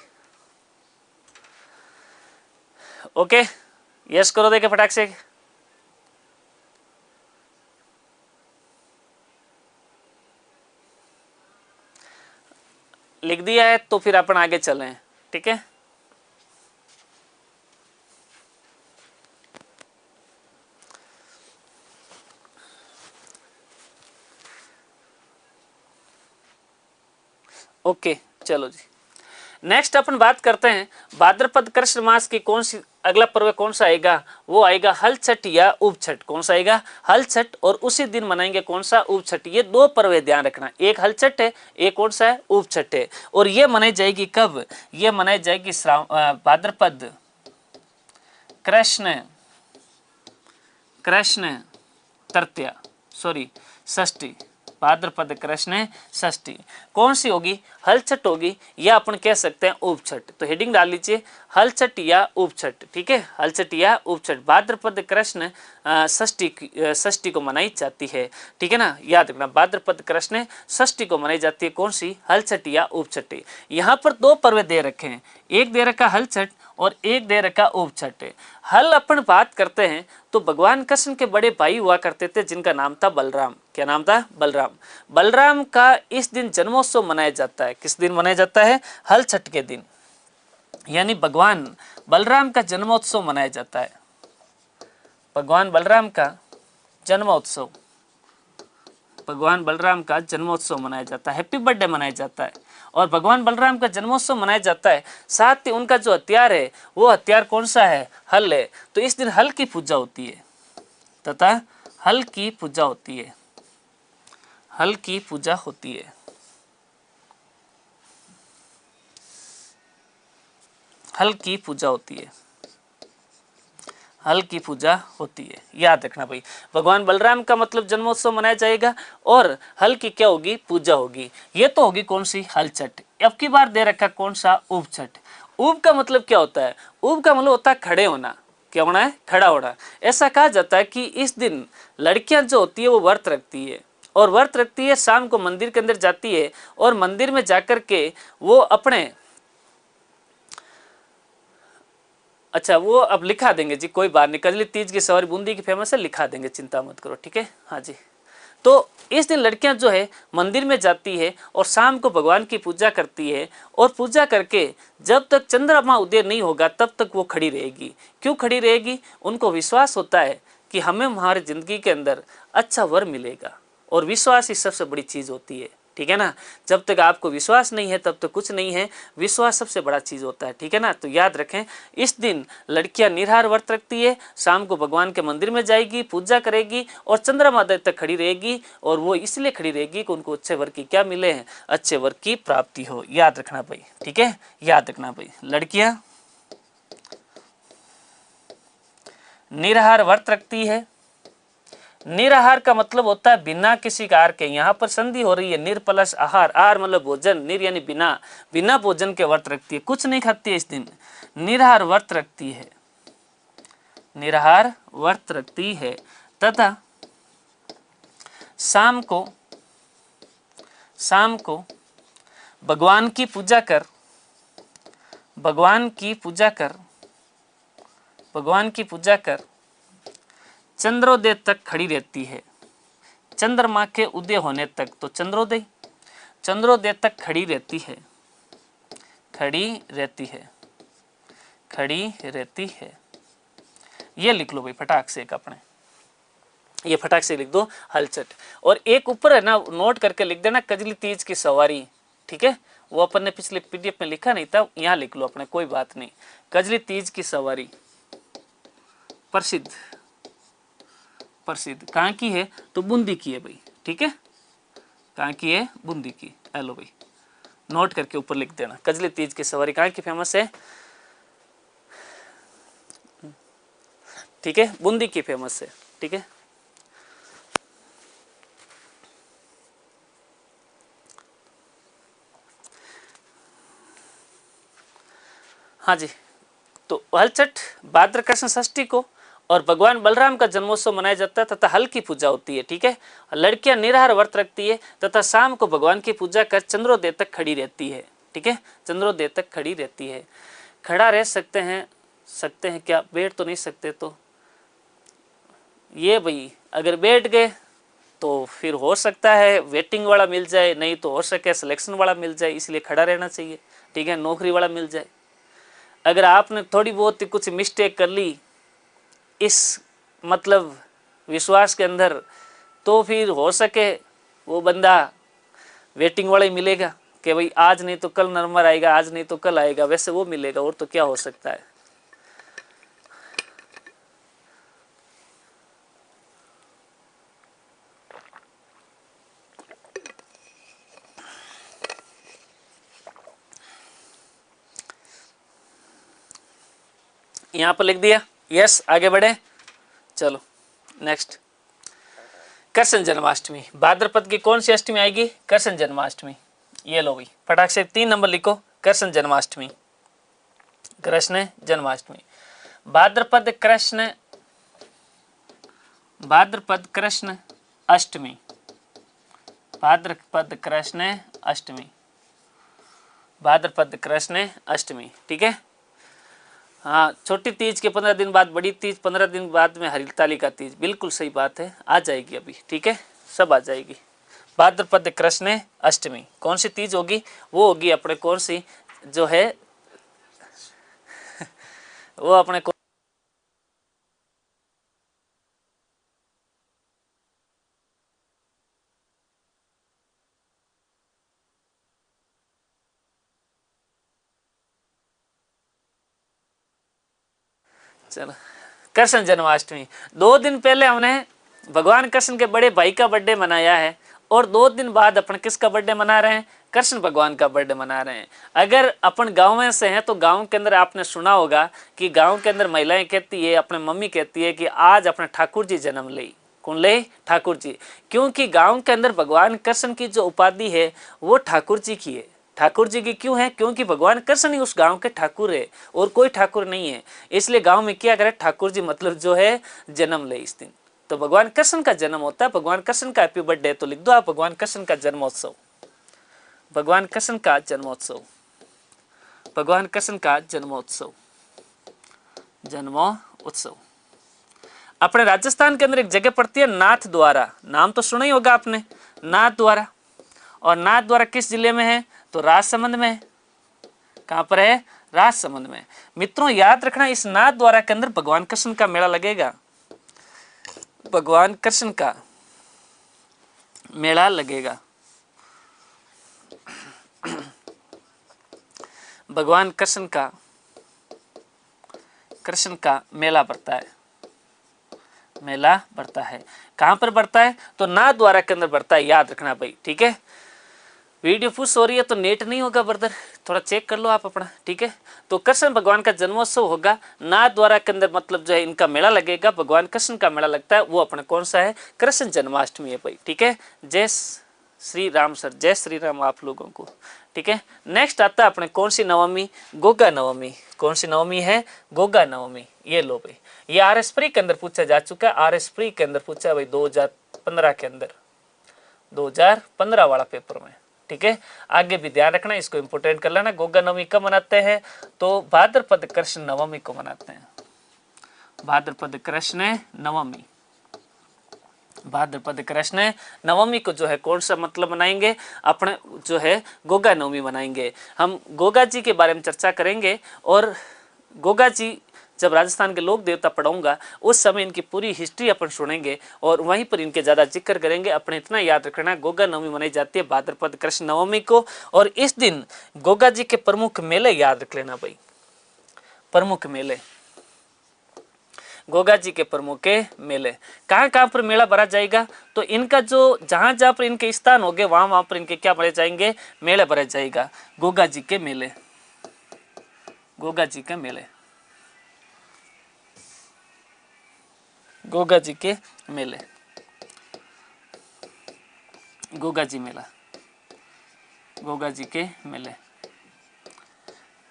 ओके, यस करो देखे फटाक से। लिख दिया है तो फिर अपन आगे चलें, ठीक है। ओके, चलो जी, नेक्स्ट अपन बात करते हैं भाद्रपद कृष्ण मास की कौन सी अगला पर्व कौन सा आएगा? वो आएगा हल छठ या उप छठ। कौन सा आएगा? हल छठ। और उसी दिन मनाएंगे कौन सा? उप छठ। ये दो पर्व है, ध्यान रखना, एक हल छठ है, एक कौन सा है? उप छठ है। और ये मनाई जाएगी कब? ये मनाई जाएगी भाद्रपद कृष्ण तृतीया, सॉरी षष्ठी, भाद्रपद कृष्ण षष्ठी कौन सी होगी? हल छठ होगी या अपन कह सकते हैं उप छठ। तो हेडिंग डाल लीजिए हल छठ या उप छठ। ठीक है, हल छठ या उप छठ भाद्रपद कृष्ण षष्ठी को मनाई जाती है। ठीक है ना, याद रखना भाद्रपद कृष्ण षष्ठी को मनाई जाती है कौन सी? हल छठ या उप छठ। यहाँ पर दो पर्व दे रखे हैं, एक दे रखा हल छठ और एक दे रखा उप छठ। हल अपन बात करते हैं तो भगवान कृष्ण के बड़े भाई हुआ करते थे जिनका नाम था बलराम। क्या नाम था? बलराम। बलराम का इस दिन जन्मोत्सव मनाया जाता है। किस दिन मनाया जाता है? हल छठ के दिन, यानी भगवान बलराम का जन्मोत्सव मनाया जाता है। भगवान बलराम का जन्मोत्सव, भगवान बलराम का जन्मोत्सव मनाया जाता है, हैप्पी बर्थडे मनाया जाता है और भगवान बलराम का जन्मोत्सव मनाया जाता है। साथ ही उनका जो हथियार है वो हथियार कौन सा है? हल है। तो इस दिन हल की पूजा होती है तथा हल की पूजा होती है, हल की पूजा होती है, हल की पूजा होती है, हल की पूजा होती है। याद रखना भाई, भगवान बलराम का मतलब जन्मोत्सव मनाया जाएगा और हल की क्या होगी? पूजा होगी। ये तो होगी कौन सी? हल छठ। अब की बार दे रखा कौन सा? उप छठ। उप का मतलब क्या होता है? उप का मतलब होता है खड़े होना। क्या होना है? खड़ा होना। ऐसा कहा जाता है कि इस दिन लड़कियां जो होती है वो व्रत रखती है और व्रत रखती है, शाम को मंदिर के अंदर जाती है और मंदिर में जाकर के वो अपने, अच्छा वो अब लिखा देंगे जी, कोई बात नहीं, कजली तीज की सवारी बूंदी की फेमस है, लिखा देंगे, चिंता मत करो। ठीक है, हाँ जी। तो इस दिन लड़कियां जो है मंदिर में जाती है और शाम को भगवान की पूजा करती है और पूजा करके जब तक चंद्रमा उदय नहीं होगा तब तक वो खड़ी रहेगी। क्यों खड़ी रहेगी? उनको विश्वास होता है कि हमें हमारी जिंदगी के अंदर अच्छा वर मिलेगा और विश्वास ही सबसे बड़ी चीज होती है। ठीक है ना, जब तक आपको विश्वास नहीं है तब तक कुछ नहीं है, विश्वास सबसे बड़ा चीज होता है। ठीक है ना, तो याद रखें इस दिन लड़कियां निराहार व्रत रखती है, शाम को भगवान के मंदिर में जाएगी, पूजा करेगी और चंद्रमा उदय तक खड़ी रहेगी और वो इसलिए खड़ी रहेगी कि उनको अच्छे वर की क्या मिले हैं? अच्छे वर की प्राप्ति हो। याद रखना भाई, ठीक है, याद रखना भाई, लड़कियां निराहार व्रत रखती है। निराहार का मतलब होता है बिना किसी आहार के। यहाँ पर संधि हो रही है निर प्लस आहार, आहार मतलब भोजन, निर यानी बिना, बिना भोजन के व्रत रखती है, कुछ नहीं खाती है इस दिन, निराहार व्रत रखती है, निराहार व्रत रखती है तथा शाम को भगवान की पूजा कर, भगवान की पूजा कर, भगवान की पूजा कर चंद्रोदय तक खड़ी रहती है, चंद्रमा के उदय होने तक। तो चंद्रोदय, चंद्रोदय तक खड़ी रहती है, खड़ी रहती है, खड़ी रहती है। ये लिख लो भाई फटाक से एक अपने, ये फटाक से लिख दो हलचट। और एक ऊपर है ना नोट करके लिख देना कजली तीज की सवारी। ठीक है, वो अपन ने पिछले पीडीएफ में लिखा नहीं था, यहाँ लिख लो अपने, कोई बात नहीं। कजली तीज की सवारी प्रसिद्ध, प्रसिद्ध कहाँ की है? तो बूंदी की है भाई। ठीक है, कहाँ की है? बूंदी की। हेलो भाई, नोट करके ऊपर लिख देना कजली तीज की सवारी कहाँ की फेमस है? ठीक है, बूंदी की फेमस है। ठीक है, हाँ जी। तो हलचट भाद्र कृष्ण षष्ठी को और भगवान बलराम का जन्मोत्सव मनाया जाता है तथा हल की पूजा होती है। ठीक है, लड़कियां निराहार व्रत रखती है तथा शाम को भगवान की पूजा कर चंद्रोदय तक खड़ी रहती है। ठीक है, चंद्रोदय तक खड़ी रहती है। खड़ा रह सकते हैं, सकते हैं क्या? बैठ तो नहीं सकते। तो ये भाई अगर बैठ गए तो फिर हो सकता है वेटिंग वाला मिल जाए, नहीं तो हो सके सिलेक्शन वाला मिल जाए, इसलिए खड़ा रहना चाहिए। ठीक है, नौकरी वाला मिल जाए। अगर आपने थोड़ी बहुत कुछ मिस्टेक कर ली इस मतलब विश्वास के अंदर, तो फिर हो सके वो बंदा वेटिंग वाला ही मिलेगा कि भाई आज नहीं तो कल नंबर आएगा, आज नहीं तो कल आएगा, वैसे वो मिलेगा, और तो क्या हो सकता है। यहाँ पर लिख दिया। यस, आगे बढ़े, चलो नेक्स्ट। कृष्ण जन्माष्टमी। भाद्रपद की कौन सी अष्टमी आएगी? कृष्ण जन्माष्टमी। ये लो भाई फटाक से 3 नंबर लिखो, कृष्ण जन्माष्टमी, कृष्ण जन्माष्टमी। भाद्रपद कृष्ण, भाद्रपद कृष्ण अष्टमी, भाद्रपद कृष्ण अष्टमी, भाद्रपद कृष्ण अष्टमी। ठीक है। हाँ, छोटी तीज के 15 दिन बाद बड़ी तीज, 15 दिन बाद में हरितालिका तीज। बिल्कुल सही बात है, आ जाएगी अभी। ठीक है, सब आ जाएगी। भाद्रपद कृष्ण अष्टमी कौन सी तीज होगी? वो होगी अपने कौन सी जो है वो अपने को चलो कृष्ण जन्माष्टमी। 2 दिन पहले हमने भगवान कृष्ण के बड़े भाई का बर्थडे मनाया है और 2 दिन बाद अपन किसका बर्थडे मना रहे हैं? कृष्ण भगवान का बर्थडे मना रहे हैं। अगर अपन गांव में से हैं तो गांव के अंदर आपने सुना होगा कि गांव के अंदर महिलाएं कहती है, अपने मम्मी कहती है कि आज अपने ठाकुर जी जन्म ले। कौन ले? ठाकुर जी। क्योंकि गांव के अंदर भगवान कृष्ण की जो उपाधि है वो ठाकुर जी की है। ठाकुर जी की क्यों है? क्योंकि भगवान कृष्ण ही उस गांव के ठाकुर है और कोई ठाकुर नहीं है। इसलिए गांव में क्या करे? ठाकुर जी मतलब जो है जन्म ले इस दिन। तो भगवान कृष्ण का जन्म होता है, भगवान कृष्ण का हैप्पी बर्थडे। तो लिख दो आप भगवान कृष्ण का जन्मोत्सव, भगवान कृष्ण का जन्मोत्सव, भगवान कृष्ण का जन्मोत्सव, जन्मोत्सव। अपने राजस्थान के अंदर एक जगह पड़ती है नाथ द्वारा, नाम तो सुना ही होगा आपने, नाथ द्वारा। और नाथ द्वारा किस जिले में है? तो राजसमंद में है। कहां पर है? राजसमंद में। मित्रों याद रखना, इस नाथ द्वारा के अंदर भगवान कृष्ण का मेला लगेगा, भगवान कृष्ण का मेला लगेगा। भगवान कृष्ण का मेला पड़ता है, मेला बढ़ता है। कहां पर बढ़ता है? तो नाथ द्वारा के अंदर बढ़ता है, याद रखना भाई। ठीक है, वीडियो पुश हो रही है तो नेट नहीं होगा ब्रदर, थोड़ा चेक कर लो आप अपना। ठीक है, तो कृष्ण भगवान का जन्मोत्सव होगा नाथ द्वारा के अंदर, मतलब जो है इनका मेला लगेगा, भगवान कृष्ण का मेला लगता है। वो अपना कौन सा है? कृष्ण जन्माष्टमी है भाई। ठीक है, जय श्री राम सर, जय श्री राम आप लोगों को। ठीक है, नेक्स्ट आता है अपने कौन सी नवमी? गोगा नवमी। कौन सी नवमी है? गोगा नवमी। ये लो भाई, ये RS प्री के अंदर पूछा जा चुका है, RS प्री के अंदर पूछा भाई 2015 के अंदर, 2015 वाला पेपर में। ठीक है, आगे भी ध्यान रखना, इसको इंपोर्टेंट कर लेना। गोगा नवमी कब मनाते हैं? तो भाद्रपद कृष्ण नवमी को मनाते हैं, भाद्रपद कृष्ण नवमी, भाद्रपद कृष्ण नवमी को जो है कौन सा मतलब मनाएंगे? अपने जो है गोगा नवमी मनाएंगे। हम गोगा जी के बारे में चर्चा करेंगे और गोगा जी जब राजस्थान के लोक देवता पढ़ाऊंगा उस समय इनकी पूरी हिस्ट्री अपन सुनेंगे और वहीं पर इनके ज़्यादा जिक्र करेंगे। अपने इतना याद रखना, गोगा नवमी मनाई जाती है भाद्रपद कृष्ण नवमी को। और इस दिन गोगा जी के प्रमुख मेले याद रख लेना भाई, प्रमुख मेले, गोगा जी के प्रमुख के मेले। कहाँ कहाँ पर मेला भरा जाएगा? तो इनका जो जहाँ जहाँ पर इनके स्थान होंगे वहाँ वहाँ पर इनके क्या भरे जाएंगे? मेले भरे जाएगा, गोगा जी के मेले, गोगा जी के मेले, गोगा जी के मेले, गोगा जी मेला, गोगा जी के मेले।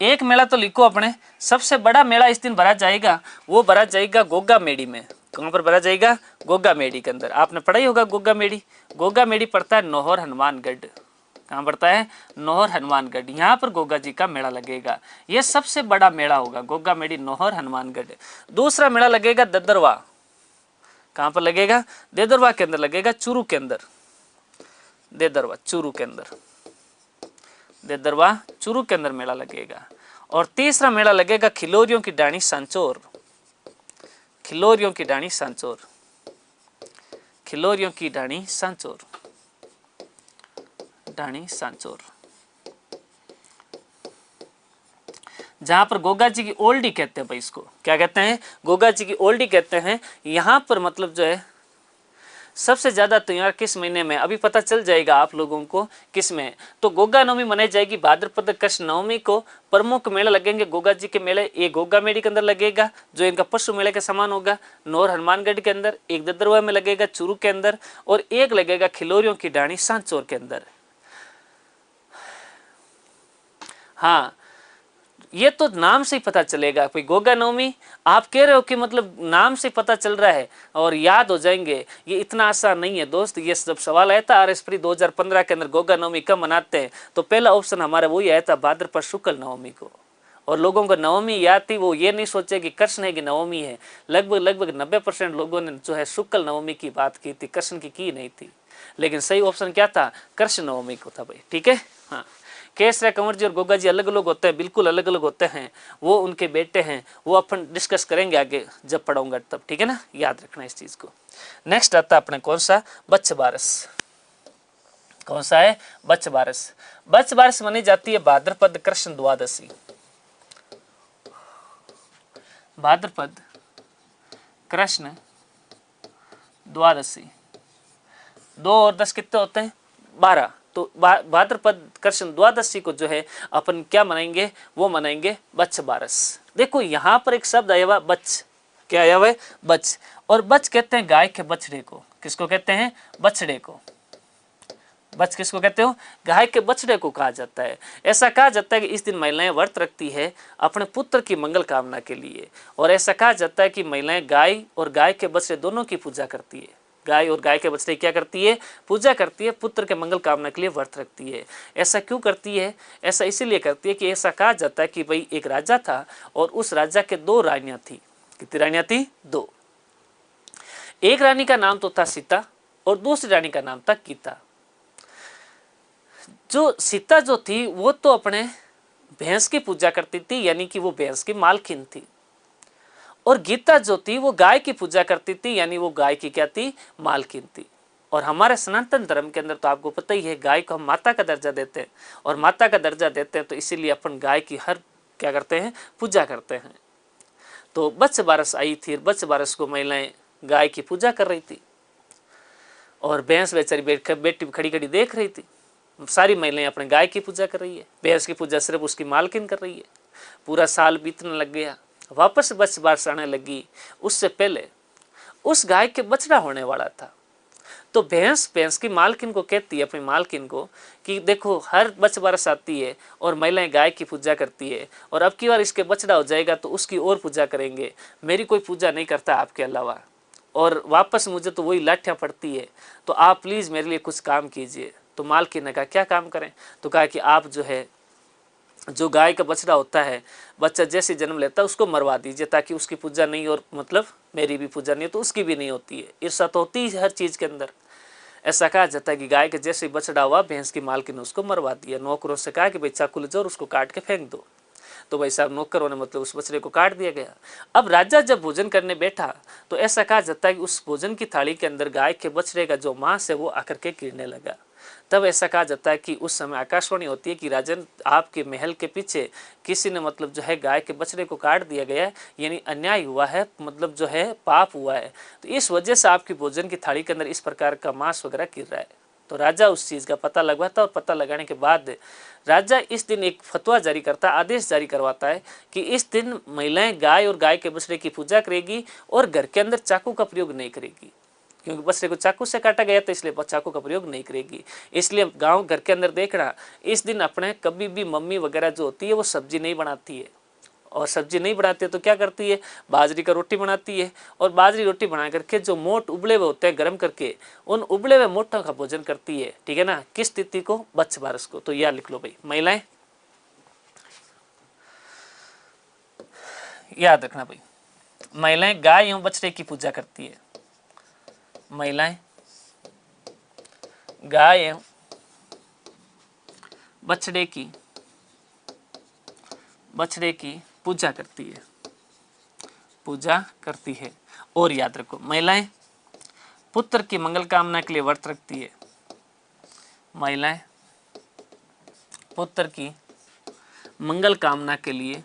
एक मेला तो लिखो अपने, सबसे बड़ा मेला इस दिन भरा जाएगा, वो भरा जाएगा गोगा मेड़ी में। कहाँ पर भरा जाएगा? गोगा मेड़ी के अंदर। आपने पढ़ा ही होगा गोगा मेड़ी। गोगा मेड़ी पड़ता है नौहर हनुमानगढ़। कहाँ पड़ता है? नौहर हनुमानगढ़। यहाँ पर गोगा जी का मेला लगेगा, ये सबसे बड़ा मेला होगा, गोगा मेड़ी नौहर हनुमानगढ़। दूसरा मेला लगेगा ददरवा। कहाँ पर लगेगा? देदरवा के अंदर लगेगा, चूरू के अंदर, देदरवा चूरू के अंदर, देदरवा चूरू के अंदर मेला लगेगा। और तीसरा मेला लगेगा खिलोरियों की डाणी सांचौर, खिलोरियों की डाणी सांचौर, खिलोरियों की डाणी सांचौर, डाणी सांचौर, जहां पर गोगा जी की ओल्डी कहते हैं भाई, इसको क्या कहते हैं? गोगा जी की ओल्डी कहते हैं। यहां पर मतलब जो है सबसे ज़्यादा त्यौहार किस महीने में, अभी पता चल जाएगा आप लोगों को किस में। तो गोगा नवमी मनाई जाएगी भाद्रपद कृष्ण नवमी को। प्रमुख मेला लगेंगे गोगा जी के मेले, एक गोगा मेड़ी के अंदर लगेगा जो इनका पशु मेले के समान होगा, नौर हनुमानगढ़ के अंदर, एक ददरवा में लगेगा चूरू के अंदर, और एक लगेगा खिलोरियों की डाणी सांचौर के अंदर। हाँ, ये तो नाम से ही पता चलेगा। कोई गोगा नवमी आप कह रहे हो कि मतलब नाम से पता चल रहा है और याद हो जाएंगे, ये इतना आसान नहीं है दोस्त। ये जब सवाल आया था RS प्री 2015 के अंदर गोगा नवमी कब मनाते हैं, तो पहला ऑप्शन हमारा वही आया था भाद्रपद शुक्ल नवमी को। और लोगों को नवमी याद थी, वो ये नहीं सोचे कि कृष्ण है कि नवमी है। लगभग 90% लोगों ने जो है शुक्ल नवमी की बात की थी, कृष्ण की नहीं थी। लेकिन सही ऑप्शन क्या था, कृष्ण नवमी को था भाई। ठीक है। हाँ, केसरा कंवर जी और गोगा जी अलग अलग होते हैं, बिल्कुल अलग अलग होते हैं। वो उनके बेटे हैं, वो अपन डिस्कस करेंगे आगे जब पढ़ाऊंगा तब। ठीक है ना, याद रखना इस चीज को। नेक्स्ट आता अपने कौन सा, बच्छ बारस। कौन सा है, बच्छ बारस। बच्छ बारस मनी जाती है भाद्रपद कृष्ण द्वादशी। भाद्रपद कृष्ण द्वादशी, 2 और 10 कितने होते हैं, 12। तो भाद्रपद कृष्ण द्वादशी को जो है अपन क्या मनाएंगे, वो मनाएंगे बच्छ बारस। देखो यहाँ पर एक शब्द आया हुआ बच्छ, क्या आया हुआ है, बच्छ। और बच्छ कहते हैं गाय के बछड़े को। किसको कहते हैं, बछड़े को। बच्छ किसको कहते हो, गाय के बछड़े को कहा जाता है। ऐसा कहा जाता है कि इस दिन महिलाएं व्रत रखती है अपने पुत्र की मंगल कामना के लिए। और ऐसा कहा जाता है कि महिलाएं गाय और गाय के बछड़े दोनों की पूजा करती है। गाय और गाय के बछड़े क्या करती है, पूजा करती है, पुत्र के मंगल कामना के लिए व्रत रखती है। ऐसा क्यों करती है, ऐसा इसीलिए करती है कि ऐसा कहा जाता है कि भाई एक राजा था और उस राजा के 2 रानियां थी। कितनी रानियां थी, 2। एक रानी का नाम तो था सीता और दूसरी रानी का नाम था गीता। जो सीता जो थी वो तो अपने भैंस की पूजा करती थी, यानी कि वो भैंस की मालकिन थी। और गीता जो थी वो गाय की पूजा करती थी, यानी वो गाय की क्या थी, मालकिन थी। और हमारे सनातन धर्म के अंदर तो आपको पता ही है, गाय को हम माता का दर्जा देते हैं। और माता का दर्जा देते हैं तो इसीलिए अपन गाय की हर क्या करते हैं, पूजा करते हैं। तो बच्छ बारस आई थी, बच्छ बारस को महिलाएं गाय की पूजा कर रही थी और भैंस बेचारी बेटी खड़ी खड़ी देख रही थी। सारी महिलाएं अपने गाय की पूजा कर रही है, भैंस की पूजा सिर्फ उसकी मालकिन कर रही है। पूरा साल बीतने लग गया, वापस बच्छ बारस आने लगी। उससे पहले उस गाय के बछड़ा होने वाला था। तो भैंस की मालकिन को कहती है, अपनी मालकिन को, कि देखो हर बच्छ बारस आती है और महिलाएं गाय की पूजा करती है, और अब की बार इसके बछड़ा हो जाएगा तो उसकी और पूजा करेंगे, मेरी कोई पूजा नहीं करता आपके अलावा, और वापस मुझे तो वही लाठियाँ पड़ती है, तो आप प्लीज़ मेरे लिए कुछ काम कीजिए। तो मालकिन ने कहा क्या काम करें, तो कहा कि आप जो है, जो गाय का बछड़ा होता है, बच्चा जैसे जन्म लेता है उसको मरवा दीजिए, ताकि उसकी पूजा नहीं, और मतलब मेरी भी पूजा नहीं तो उसकी भी नहीं होती है। ईर्ष्या तो होती है हर चीज़ के अंदर। ऐसा कहा जाता है कि गाय के जैसे बछड़ा हुआ, भैंस की मालकिन ने उसको मरवा दिया। नौकरों से कहा कि भाई चाकू ले जाओ और उसको काट के फेंक दो। तो भाई साहब नौकरों ने मतलब उस बछड़े को काट दिया गया। अब राजा जब भोजन करने बैठा तो ऐसा कहा जाता है कि उस भोजन की थाली के अंदर गाय के बछड़े का जो मांस है वो आकर के गिरने लगा। तब ऐसा कहा जाता है कि उस समय आकाशवाणी होती है कि राजन, आपके महल के पीछे किसी ने मतलब जो है गाय के बछड़े को काट दिया गया है, यानी अन्याय हुआ है, मतलब जो है पाप हुआ है, तो इस वजह से आपकी भोजन की थाली के अंदर इस प्रकार का मांस वगैरह गिर रहा है। तो राजा उस चीज़ का पता लगवाता और पता लगाने के बाद राजा इस दिन एक फतवा जारी करता, आदेश जारी करवाता है कि इस दिन महिलाएं गाय और गाय के बछड़े की पूजा करेगी और घर के अंदर चाकू का प्रयोग नहीं करेगी, क्योंकि बछड़े को चाकू से काटा गया था, इसलिए चाकू का प्रयोग नहीं करेगी। इसलिए गांव घर के अंदर देखना, इस दिन अपने कभी भी मम्मी वगैरह जो होती है वो सब्जी नहीं बनाती है, और सब्जी नहीं बनाती है तो क्या करती है, बाजरी का रोटी बनाती है, और बाजरी रोटी बना करके जो मोट उबले हुए होते हैं गर्म करके, उन उबले हुए मोटों का भोजन करती है। ठीक है ना, किस तिथि को, बच्छ बारस को। तो यह लिख लो भाई, महिलाएं याद रखना भाई, महिलाएं गाय एवं बछड़े की पूजा करती है। महिलाएं गाय एवं बछड़े की पूजा करती है, पूजा करती है। और याद रखो, महिलाएं पुत्र की मंगल कामना के लिए व्रत रखती है। महिलाएं पुत्र की मंगल कामना के लिए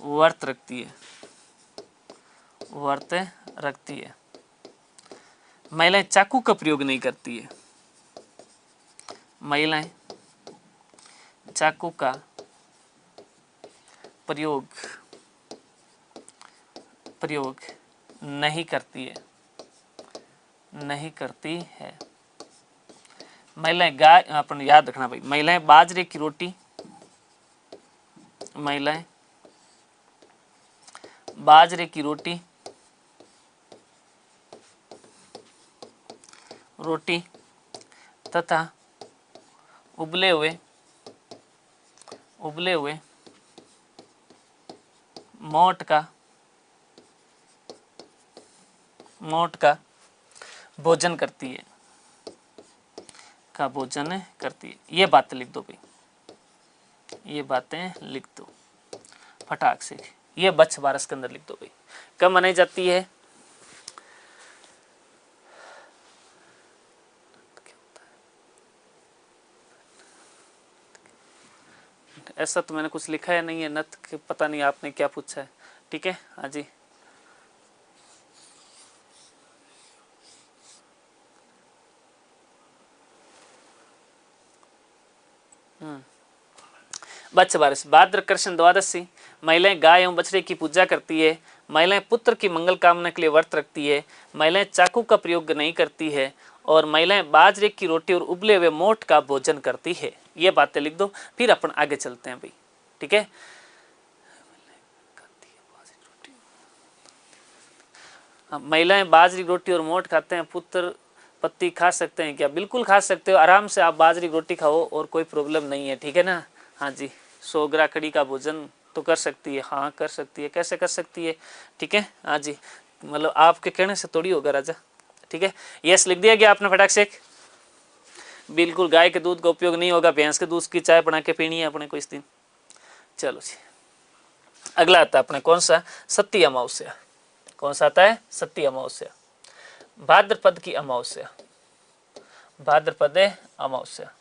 व्रत रखती है, व्रत रखती है। महिलाएं चाकू का प्रयोग नहीं करती है, महिलाएं चाकू का प्रयोग नहीं करती है, नहीं करती है। महिलाएं गाय, अपन याद रखना भाई, महिलाएं बाजरे की रोटी, महिलाएं बाजरे की रोटी तथा उबले हुए मोट का भोजन करती है, ये बातें लिख दो भाई, ये बातें लिख दो फटाक से, ये बच्च बारस के अंदर लिख दो भाई। कब मनाई जाती है? ऐसा तो मैंने कुछ लिखा है नहीं है, नथ के पता नहीं आपने क्या पूछा है। ठीक है, हाँ जी। बच्च बारस, भाद्र कृष्ण द्वादशी, महिलाएं गाय एवं बछड़े की पूजा करती है, महिलाएं पुत्र की मंगल कामना के लिए व्रत रखती है, महिलाएं चाकू का प्रयोग नहीं करती है, और महिलाएं बाजरे की रोटी और उबले हुए मोठ का भोजन करती है। ये बातें लिख दो, फिर अपन आगे चलते हैं भाई। ठीक है, महिलाएं बाजरी रोटी और मोठ खाते हैं, पुत्र पत्ती खा सकते हैं क्या? बिल्कुल खा सकते हो, आराम से आप बाजरी रोटी खाओ और कोई प्रॉब्लम नहीं है। ठीक है ना, हाँ जी। 100 ग्राम कड़ी का भोजन तो कर सकती है, हाँ कर सकती है। कैसे कर सकती है? ठीक है, हाँ जी, मतलब आपके कहने से थोड़ी होगा राजा। ठीक है, यस लिख दिया गया आपने फटाक से। बिल्कुल गाय के दूध का उपयोग नहीं होगा, भैंस के दूध की चाय बना के पीनी है अपने को इस दिन। चलो जी, अगला आता है अपने कौन सा? सती अमावस्या। कौन सा आता है? सती अमावस्या, भाद्रपद की अमावस्या, भाद्रपद अमावस्या।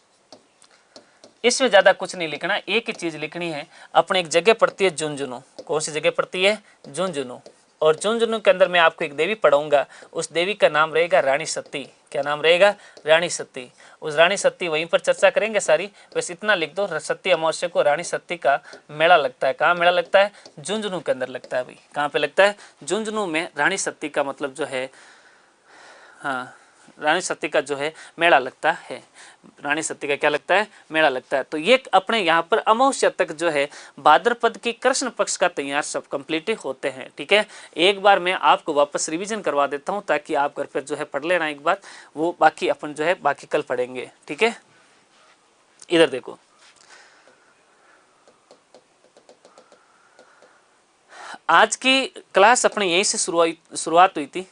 इसमें ज्यादा कुछ नहीं लिखना, एक ही चीज लिखनी है। अपने एक जगह पड़ती है झुंझुनू। कौन सी जगह पड़ती है? झुंझुनू। और झुंझुनू के अंदर मैं आपको एक देवी पढ़ाऊंगा, उस देवी का नाम रहेगा रानी सती। क्या नाम रहेगा? रानी सती। उस रानी सती वहीं पर चर्चा करेंगे सारी। बस इतना लिख दो, सती अमावस्या को रानी सती का मेला लगता है। कहाँ मेला लगता है? झुंझुनू के अंदर लगता है भाई। कहाँ पे लगता है? झुंझुनू में रानी सती का मतलब जो है, हाँ, रानी सती का जो है मेला लगता है। रानी सती का क्या लगता है? मेला लगता है। तो ये अपने यहाँ पर अमावस्या तक जो है भाद्रपद की कृष्ण पक्ष का तैयार सब कंप्लीट होते हैं। ठीक है, एक बार मैं आपको वापस रिवीजन करवा देता हूँ ताकि आप घर पर जो है पढ़ लेना एक बार, वो बाकी अपन जो है बाकी कल पढ़ेंगे। ठीक है, इधर देखो, आज की क्लास अपने यहीं से शुरुआत हुई थी।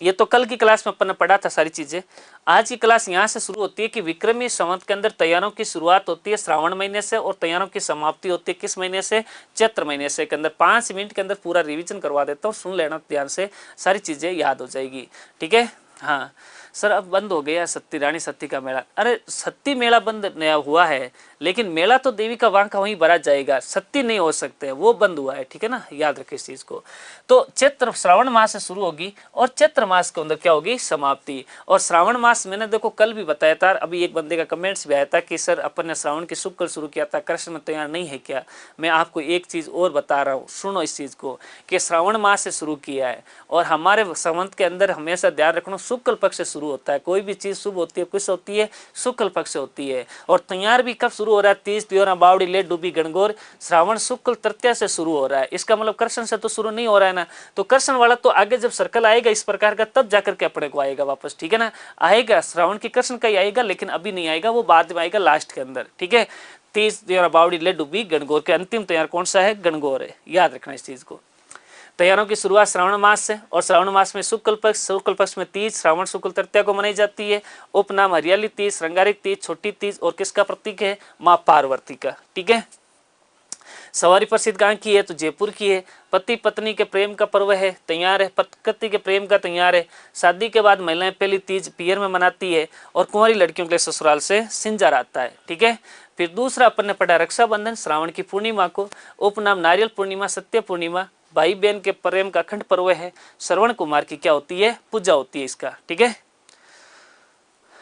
ये तो कल की क्लास में अपन ने पढ़ा था सारी चीजें। आज की क्लास यहाँ से शुरू होती है कि विक्रमी संवत के अंदर तैयारों की शुरुआत होती है श्रावण महीने से और तैयारों की समाप्ति होती है किस महीने से? चैत्र महीने से। के अंदर 5 मिनट के अंदर पूरा रिवीजन करवा देता हूँ, सुन लेना ध्यान से, सारी चीजें याद हो जाएगी। ठीक है, हाँ सर अब बंद हो गया सती, रानी सती का मेला। अरे सती मेला बंद नया हुआ है, लेकिन मेला तो देवी का वहां का वहीं भरा जाएगा, सती नहीं हो सकते, वो बंद हुआ है। ठीक है ना, याद रखिए इस चीज को। तो चैत्र श्रावण मास से शुरू होगी और चैत्र मास के अंदर क्या होगी? समाप्ति। और श्रावण मास मैंने देखो कल भी बताया था, अभी एक बंदे का कमेंट्स भी आया था कि सर अपन ने श्रावण की शुक्ल शुरू किया था, कृष्ण में तैयार नहीं है क्या? मैं आपको एक चीज और बता रहा हूँ, सुनो इस चीज को, कि श्रावण मास से शुरू किया है और हमारे संवत के अंदर हमेशा ध्यान रखना शुक्ल पक्ष से शुरू होता है। कोई भी चीज शुभ होती है किस होती है? शुक्ल पक्ष से होती है। और तैयार भी कब शुरू हो रहा है? तीज त्योहार बावड़ी ले डूबी गणगौर श्रावण शुक्ल तृतीया से शुरू हो रहा है। इसका मतलब कृष्ण से तो शुरू नहीं हो रहा है ना, तो कृष्ण वाला तो आगे जब सर्कल आएगा इस प्रकार का तब जाकर के अपने को आएगा वापस। ठीक है ना, आएगा श्रावण की कृष्ण का ही आएगा, लेकिन अभी नहीं आएगा, वो बाद में आएगा लास्ट के अंदर। ठीक है, तीज त्योहार बावड़ी ले डूबी गणगौर के अंतिम त्योहार कौन सा है? गणगौर है, याद रखना इस चीज को। तैयारों की शुरुआत श्रावण मास से, और श्रावण मास में शुक्ल पक्ष में तीज श्रावण शुक्ल तृतीया को मनाई जाती है। उपनाम हरियाली तीज, श्रृंगारिक तीज, छोटी तीज, और किसका प्रतीक है? माँ पार्वती का। ठीक है, सवारी प्रसिद्ध कहाँ की है? तो जयपुर की है। पति पत्नी के प्रेम का पर्व है, तैयार है। प्रकृति के प्रेम का तैयार है। शादी के बाद महिलाएं पहली तीज पियर में मनाती है और कुंवारी लड़कियों के लिए ससुराल से सिंजार आता है। ठीक है। फिर दूसरा अपन ने पढ़ा रक्षाबंधन, श्रावण की पूर्णिमा को। उपनाम नारियल पूर्णिमा, सत्य पूर्णिमा, भाई बहन के प्रेम का अखंड पर्व है। श्रवण कुमार की क्या होती है? पूजा होती है इसका। ठीक है,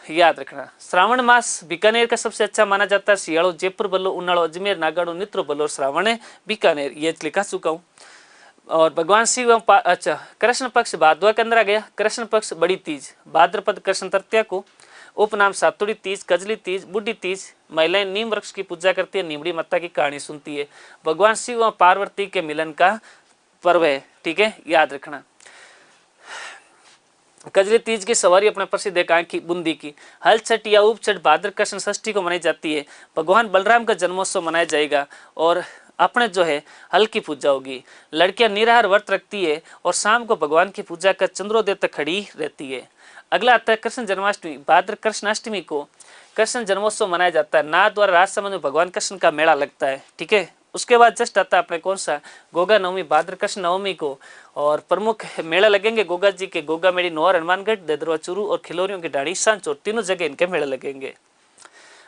याद रखना। श्रावण मास बीकानेर का सबसे अच्छा माना जाता है। सियाड़ो जयपुर बल्लो, उनाड़ो अजमेर, नागाड़ो नित्रो बल्लो, श्रावण है बीकानेर, ये लिखा चुका हूँ। और भगवान शिव अच्छा कृष्ण पक्ष भादवा के अंदर आ गया। कृष्ण पक्ष बड़ी तीज, भाद्रपद कृष्ण तृतीया को। उपनाम सातुड़ी तीज, कजली तीज, बुढ़ी तीज। महिलाएं नीम वृक्ष की पूजा करती है, नीमड़ी माता की कहानी सुनती है। भगवान शिव और पार्वती के मिलन का पर्व है। ठीक है, याद रखना। कजली तीज की सवारी अपने प्रसिद्ध एकांक की बूंदी की। हल छठ या उप छठ भाद्र कृष्ण षष्ठी को मनाई जाती है। भगवान बलराम का जन्मोत्सव मनाया जाएगा और अपने जो है हल की पूजा होगी। लड़कियां निराहार व्रत रखती है और शाम को भगवान की पूजा कर चंद्रोदय तक खड़ी रहती है। अगला आता है कृष्ण जन्माष्टमी। भाद्र कृष्णाष्टमी को कृष्ण जन्मोत्सव मनाया जाता है। नाथ द्वारा राजसमंद में भगवान कृष्ण का मेला लगता है। ठीक है, उसके बाद जस्ट आता है अपने कौन सा? गोगा नवमी, भाद्र कृष्ण नवमी को। और प्रमुख मेला लगेंगे गोगा जी के, गोगा मेड़ी नौर हनुमानगढ़, ददरवा चूरू और खिलौरियों की डाणी सांचौर, तीनों जगह इनके मेले लगेंगे।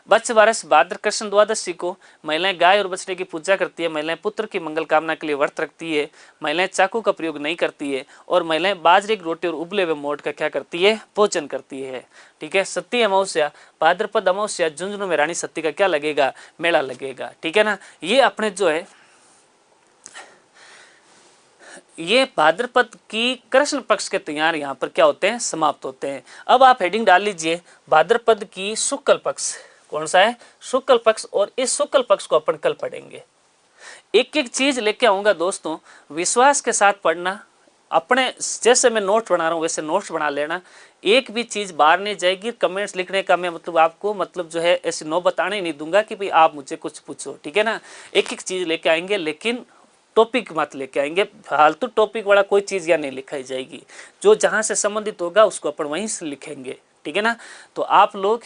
बच्च बारस भाद्र कृष्ण द्वादशी को महिलाएं गाय और बछड़े की पूजा करती है। महिलाएं पुत्र की मंगल कामना के लिए व्रत रखती है। महिलाएं चाकू का प्रयोग नहीं करती है और महिलाएं बाजरे की रोटी और उबले हुए मोठ का क्या करती है? भोजन करती है। ठीक है। सती अमावस्या, भाद्रपद अमावस्या, झुंझुनू में रानी सती का क्या लगेगा? मेला लगेगा। ठीक है ना। ये अपने जो है ये भाद्रपद की कृष्ण पक्ष के त्योहार यहाँ पर क्या होते हैं? समाप्त होते हैं। अब आप हेडिंग डाल लीजिए भाद्रपद की शुक्ल पक्ष। कौन सा है? शुक्ल पक्ष। और इस शुक्ल पक्ष को अपन कल पढ़ेंगे। एक एक चीज लेके आऊंगा दोस्तों, विश्वास के साथ पढ़ना। अपने जैसे मैं नोट बना रहा हूँ वैसे नोट्स बना लेना। एक भी चीज बाहर नहीं जाएगी। कमेंट्स लिखने का मैं मतलब आपको मतलब जो है ऐसी नौबत आने नहीं दूंगा कि भाई आप मुझे कुछ पूछो। ठीक है ना। एक एक चीज लेके आएंगे, लेकिन टॉपिक मत लेके आएंगे। फालतू टॉपिक वाला कोई चीज या नहीं लिखाई जाएगी। जो जहां से संबंधित होगा उसको अपन वहीं से लिखेंगे। ठीक है ना। तो आप लोग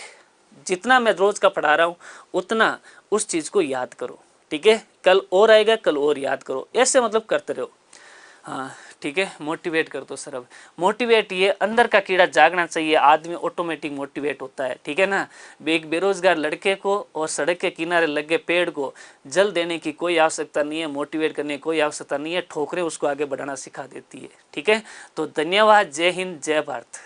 जितना मैं रोज का पढ़ा रहा हूँ उतना उस चीज को याद करो। ठीक है। कल और आएगा, कल और याद करो, ऐसे मतलब करते रहो। हाँ ठीक है। मोटिवेट कर दो सर। अब मोटिवेट, ये अंदर का कीड़ा जागना चाहिए, आदमी ऑटोमेटिक मोटिवेट होता है। ठीक है ना। एक बेरोजगार लड़के को और सड़क के किनारे लगे पेड़ को जल देने की कोई आवश्यकता नहीं है, मोटिवेट करने की कोई आवश्यकता नहीं है। ठोकरें उसको आगे बढ़ाना सिखा देती है। ठीक है। तो धन्यवाद। जय हिंद, जय भारत।